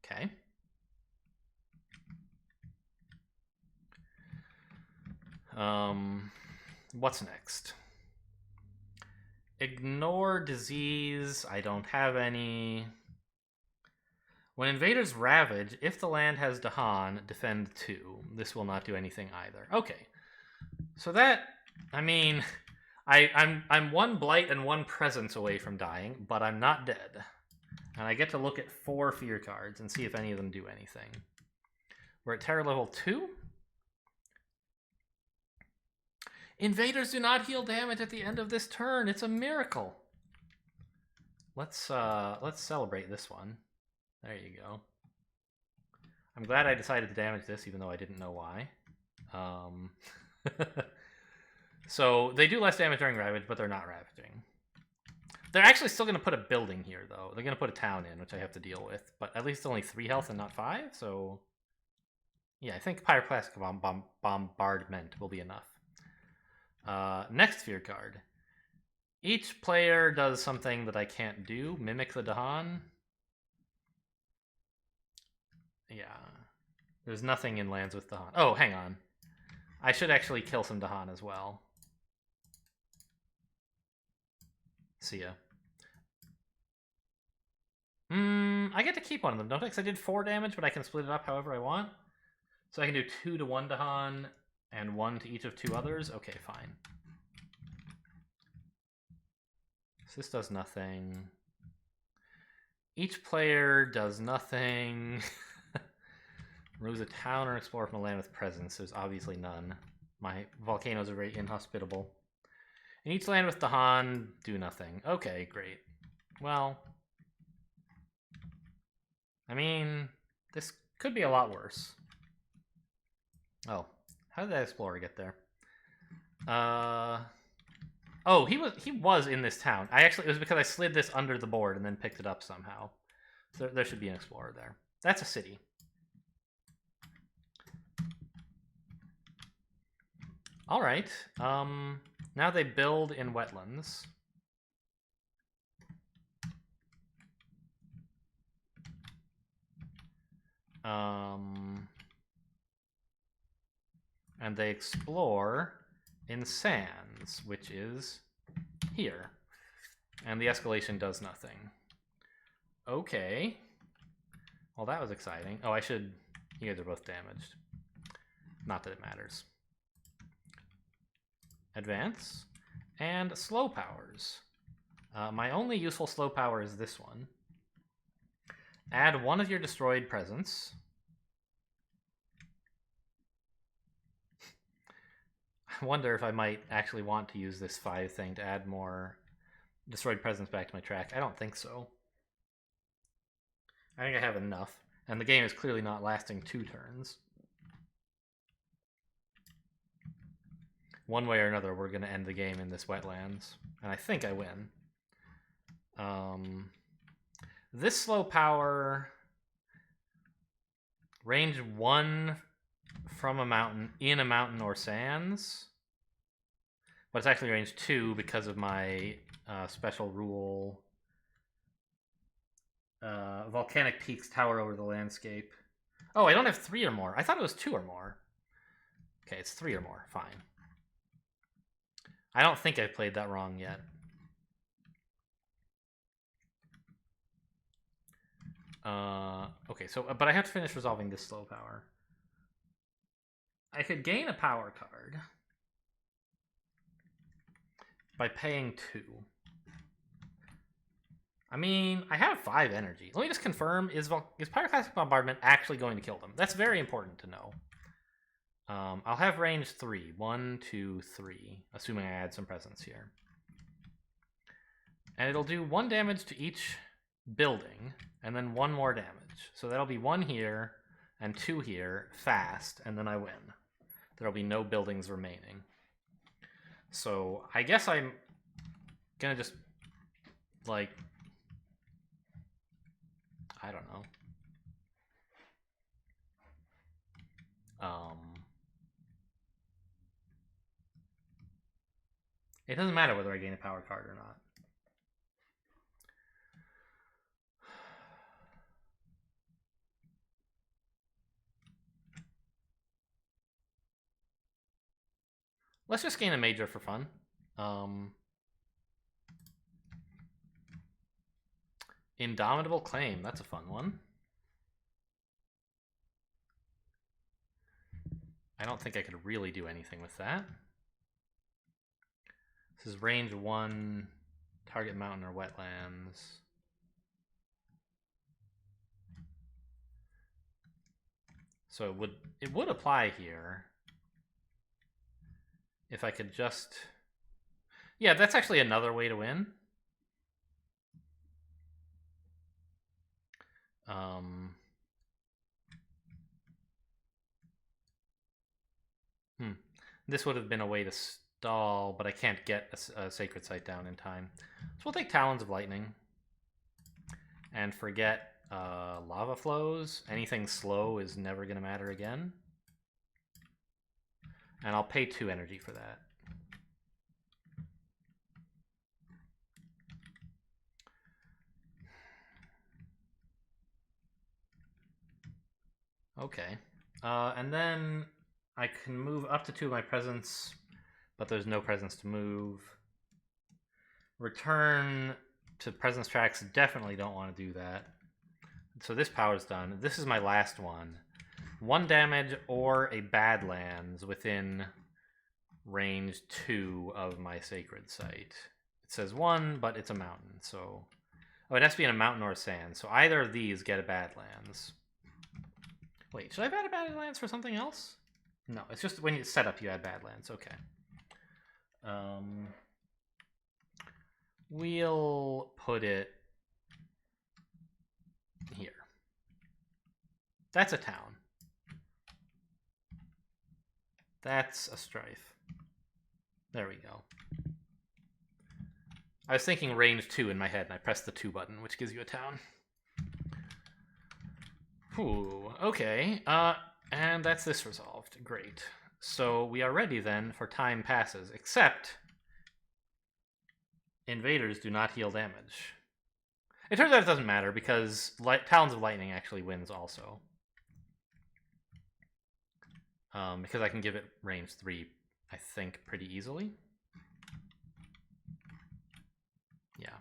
Okay. What's next? Ignore disease. I don't have any. When invaders ravage, if the land has Dahan, defend 2. This will not do anything either. Okay. So that, I mean, I'm 1 blight and 1 presence away from dying, but I'm not dead. And I get to look at 4 fear cards and see if any of them do anything. We're at terror level 2. Invaders do not heal damage at the end of this turn. It's a miracle. Let's celebrate this one. There you go. I'm glad I decided to damage this, even though I didn't know why. So they do less damage during ravage, but they're not ravaging. They're actually still going to put a building here, though. They're going to put a town in, which I have to deal with. But at least only 3 health and not 5, so... Yeah, I think Pyroclastic Bombardment will be enough. Next fear card. Each player does something that I can't do. Mimic the Dahan. Yeah. There's nothing in lands with Dahan. Oh, hang on. I should actually kill some Dahan as well. See ya. I get to keep one of them, don't I? Because I did 4 damage, but I can split it up however I want. So I can do 2 to 1 Dahan and 1 to each of 2 others. Okay, fine. So this does nothing. Each player does nothing. Remove a town or explore from a land with presence. There's obviously none. My volcanoes are very inhospitable. In each land with Dahan, do nothing. Okay, great. Well, I mean, this could be a lot worse. Oh, how did that explorer get there? Oh, he was in this town. It was because I slid this under the board and then picked it up somehow. So there should be an explorer there. That's a city. All right. Now they build in wetlands. And they explore in sands, which is here. And the escalation does nothing. Okay. Well, that was exciting. Oh, you guys are both damaged. Not that it matters. Advance. And slow powers. My only useful slow power is this one. Add one of your destroyed presents. I wonder if I might actually want to use this 5 thing to add more destroyed presents back to my track. I don't think so. I think I have enough. And the game is clearly not lasting 2 turns. One way or another, we're going to end the game in this wetlands. And I think I win. This slow power... Range 1 from a mountain, in a mountain or sands. But it's actually range 2 because of my special rule. Volcanic peaks tower over the landscape. Oh, I don't have 3 or more. I thought it was 2 or more. Okay, it's 3 or more. Fine. I don't think I've played that wrong yet. Okay, so, but I have to finish resolving this slow power. I could gain a power card by paying 2. I mean, I have 5 energy. Let me just confirm, is Pyroclastic Bombardment actually going to kill them? That's very important to know. I'll have range 3. 1, 2, 3, assuming I add some presence here. And it'll do 1 damage to each building, and then 1 more damage. So that'll be 1 here, and 2 here, fast, and then I win. There'll be no buildings remaining. So I guess I'm gonna just, like, I don't know. It doesn't matter whether I gain a power card or not. Let's just gain a major for fun. Indomitable Claim, that's a fun one. I don't think I could really do anything with that. This is range 1, target mountain or wetlands. So it would apply here. If I could just... Yeah, that's actually another way to win. This would have been a way to stall, but I can't get a sacred site down in time. So we'll take Talons of Lightning. And forget lava flows. Anything slow is never going to matter again. And I'll pay 2 energy for that. Okay. And then I can move up to 2 of my presents, but there's no presents to move. Return to presence tracks, definitely don't want to do that. So this power's done. This is my last one. 1 damage or a Badlands within range 2 of my sacred site. It says 1, but it's a mountain, so... Oh, it has to be in a mountain or a sand, so either of these get a Badlands. Wait, should I have added Badlands for something else? No, it's just when you set up, you add Badlands. Okay. We'll put it here. That's a town. That's a strife. There we go. I was thinking range 2 in my head, and I pressed the 2 button, which gives you a town. Ooh, okay. And that's this resolved. Great. So we are ready then for time passes, except invaders do not heal damage. It turns out it doesn't matter because Talons of Lightning actually wins also. Because I can give it range 3, I think, pretty easily. Yeah.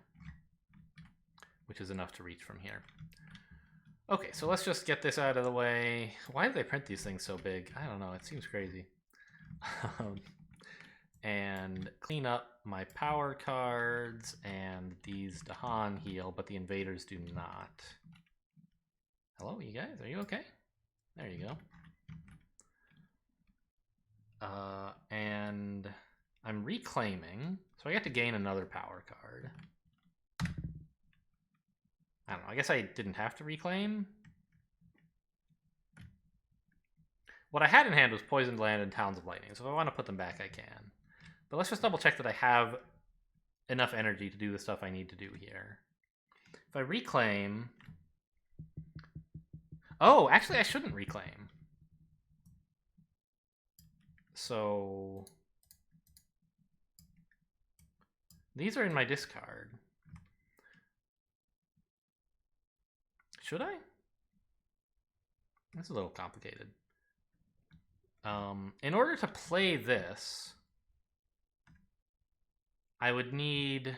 Which is enough to reach from here. Okay, so let's just get this out of the way. Why do they print these things so big? I don't know, it seems crazy. And clean up my power cards, and these Dahan heal, but the invaders do not. Hello, you guys? Are you okay? There you go. And I'm reclaiming, so I get to gain another power card. I don't know, I guess I didn't have to reclaim. What I had in hand was Poisoned Land and Talons of Lightning, so if I want to put them back, I can. But let's just double check that I have enough energy to do the stuff I need to do here. If I reclaim... Oh, actually I shouldn't reclaim. So... these are in my discard. Should I? That's a little complicated. In order to play this, I would need...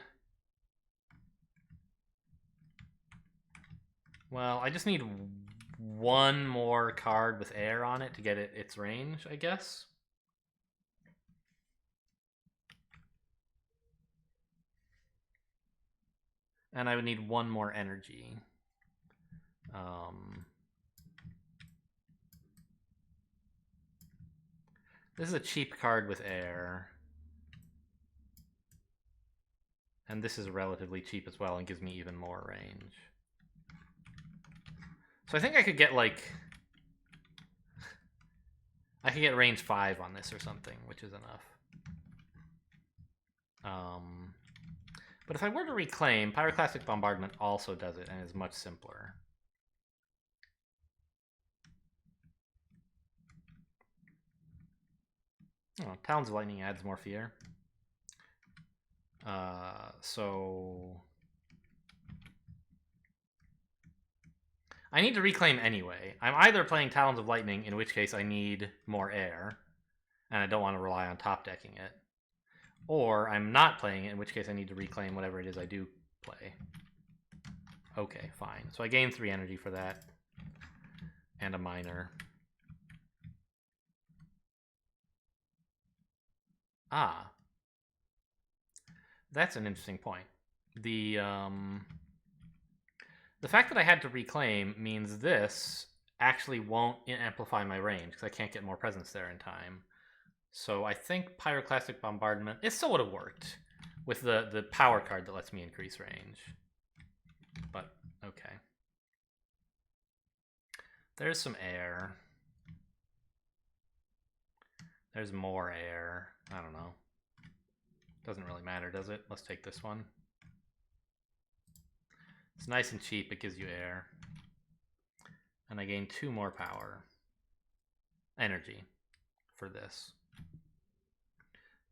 well, I just need one more card with air on it to get its range, I guess. And I would need one more energy. This is a cheap card with air. And this is relatively cheap as well and gives me even more range. So I think I could get like... I could get range 5 on this or something, which is enough. But if I were to reclaim, Pyroclastic Bombardment also does it and is much simpler. Oh, Talons of Lightning adds more fear. So... I need to reclaim anyway. I'm either playing Talons of Lightning, in which case I need more air, and I don't want to rely on top decking it. Or I'm not playing it, in which case I need to reclaim whatever it is I do play. Okay, fine. So I gain 3 energy for that, and a minor. Ah. That's an interesting point. The fact that I had to reclaim means this actually won't amplify my range, because I can't get more presence there in time. So I think Pyroclastic Bombardment, it still would have worked with the power card that lets me increase range. But, okay. There's some air. There's more air. I don't know. Doesn't really matter, does it? Let's take this one. It's nice and cheap, it gives you air. And I gain 2 more power. Energy for this.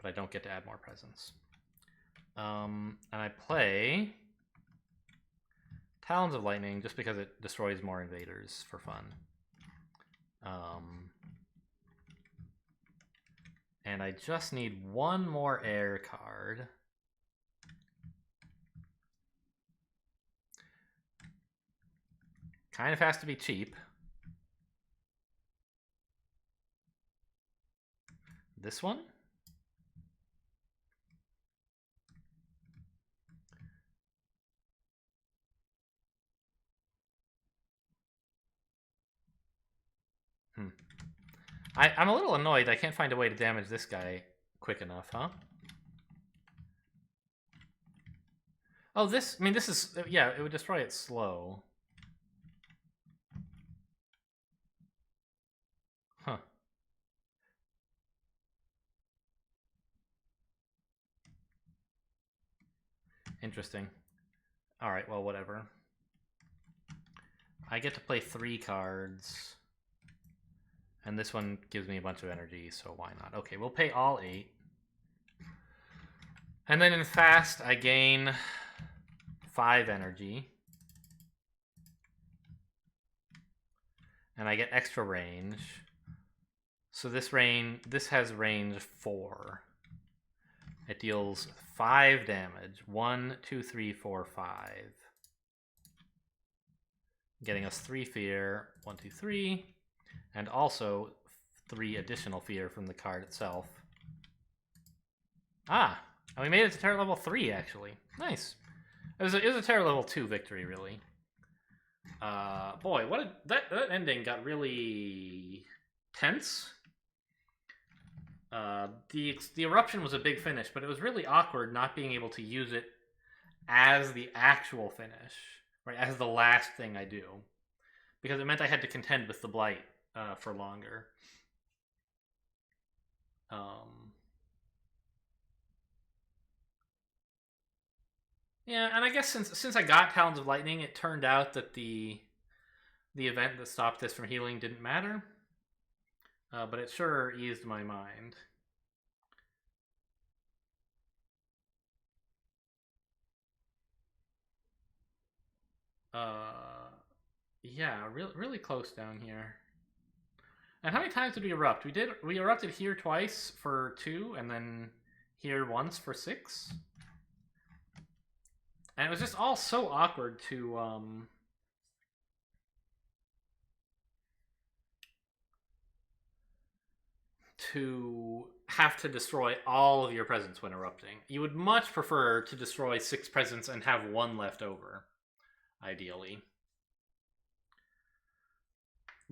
But I don't get to add more presence. And I play Talons of Lightning just because it destroys more invaders for fun. And I just need 1 more air card. Kind of has to be cheap. This one? I'm a little annoyed I can't find a way to damage this guy quick enough, huh? Oh, this... I mean, this is... yeah, it would destroy it slow. Huh. Interesting. Alright, well, whatever. I get to play 3 cards. And this one gives me a bunch of energy, so why not? Okay, we'll pay all 8. And then in fast, I gain 5 energy. And I get extra range. So this has range 4. It deals 5 damage. 1, 2, 3, 4, 5. Getting us 3 fear. 1, 2, 3. And also 3 additional fear from the card itself. Ah! And we made it to Terror level 3, actually. Nice. It was a Terror level 2 victory, really. Boy, that ending got really tense. The eruption was a big finish, but it was really awkward not being able to use it as the actual finish, right? As the last thing I do, because it meant I had to contend with the blight for longer. Yeah, and I guess since I got Talons of Lightning, it turned out that the event that stopped this from healing didn't matter. But it sure eased my mind. Yeah, really close down here. And how many times did we erupt? We erupted here twice for 2, and then here once for 6. And it was just all so awkward to have to destroy all of your presents when erupting. You would much prefer to destroy 6 presents and have 1 left over, ideally.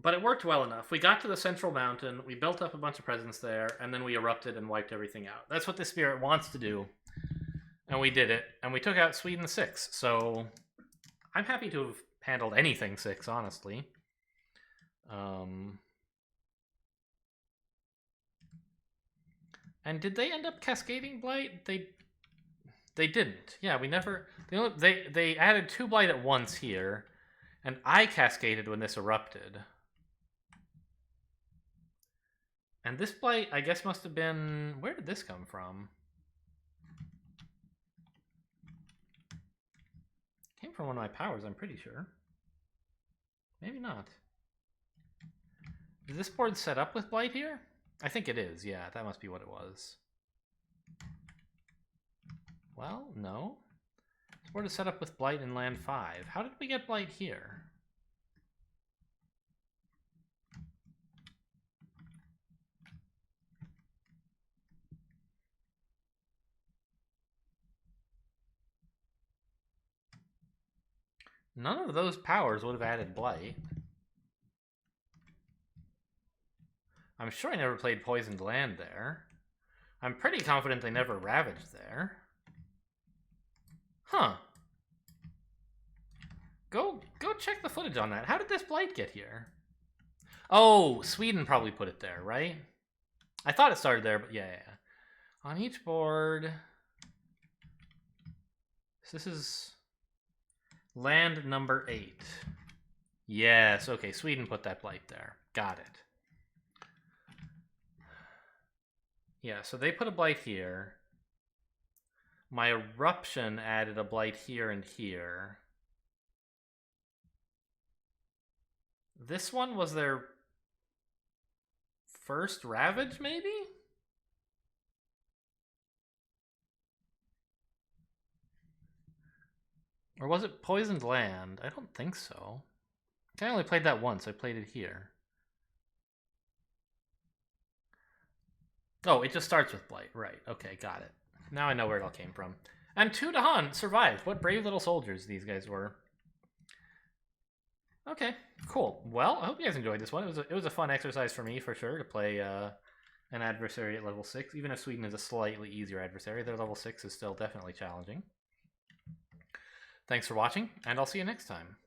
But it worked well enough. We got to the central mountain, we built up a bunch of presents there, and then we erupted and wiped everything out. That's what the spirit wants to do. And we did it, and we took out Sweden 6, so I'm happy to have handled anything 6, honestly. And did they end up cascading Blight? They didn't. Yeah, we never... They added 2 Blight at once here, and I cascaded when this erupted. And this Blight, I guess, must have been... Where did this come from? Came from one of my powers, I'm pretty sure. Maybe not. Is this board set up with Blight here? I think it is, yeah, that must be what it was. Well, no. This board is set up with Blight in land 5. How did we get Blight here? None of those powers would have added Blight. I'm sure I never played Poisoned Land there. I'm pretty confident they never ravaged there. Huh. Go check the footage on that. How did this Blight get here? Oh, Sweden probably put it there, right? I thought it started there, but yeah. On each board... So this is... land number 8. Yes, okay, Sweden put that Blight there. Got it. Yeah, so they put a Blight here. My eruption added a Blight here and here. This one was their first Ravage, maybe? Or was it Poisoned Land? I don't think so. I only played that once. I played it here. Oh, it just starts with Blight. Right. Okay, got it. Now I know where it all came from. And 2 Dahan survived. What brave little soldiers these guys were. Okay, cool. Well, I hope you guys enjoyed this one. It was a fun exercise for me, for sure, to play an adversary at level 6. Even if Sweden is a slightly easier adversary, their level 6 is still definitely challenging. Thanks for watching, and I'll see you next time.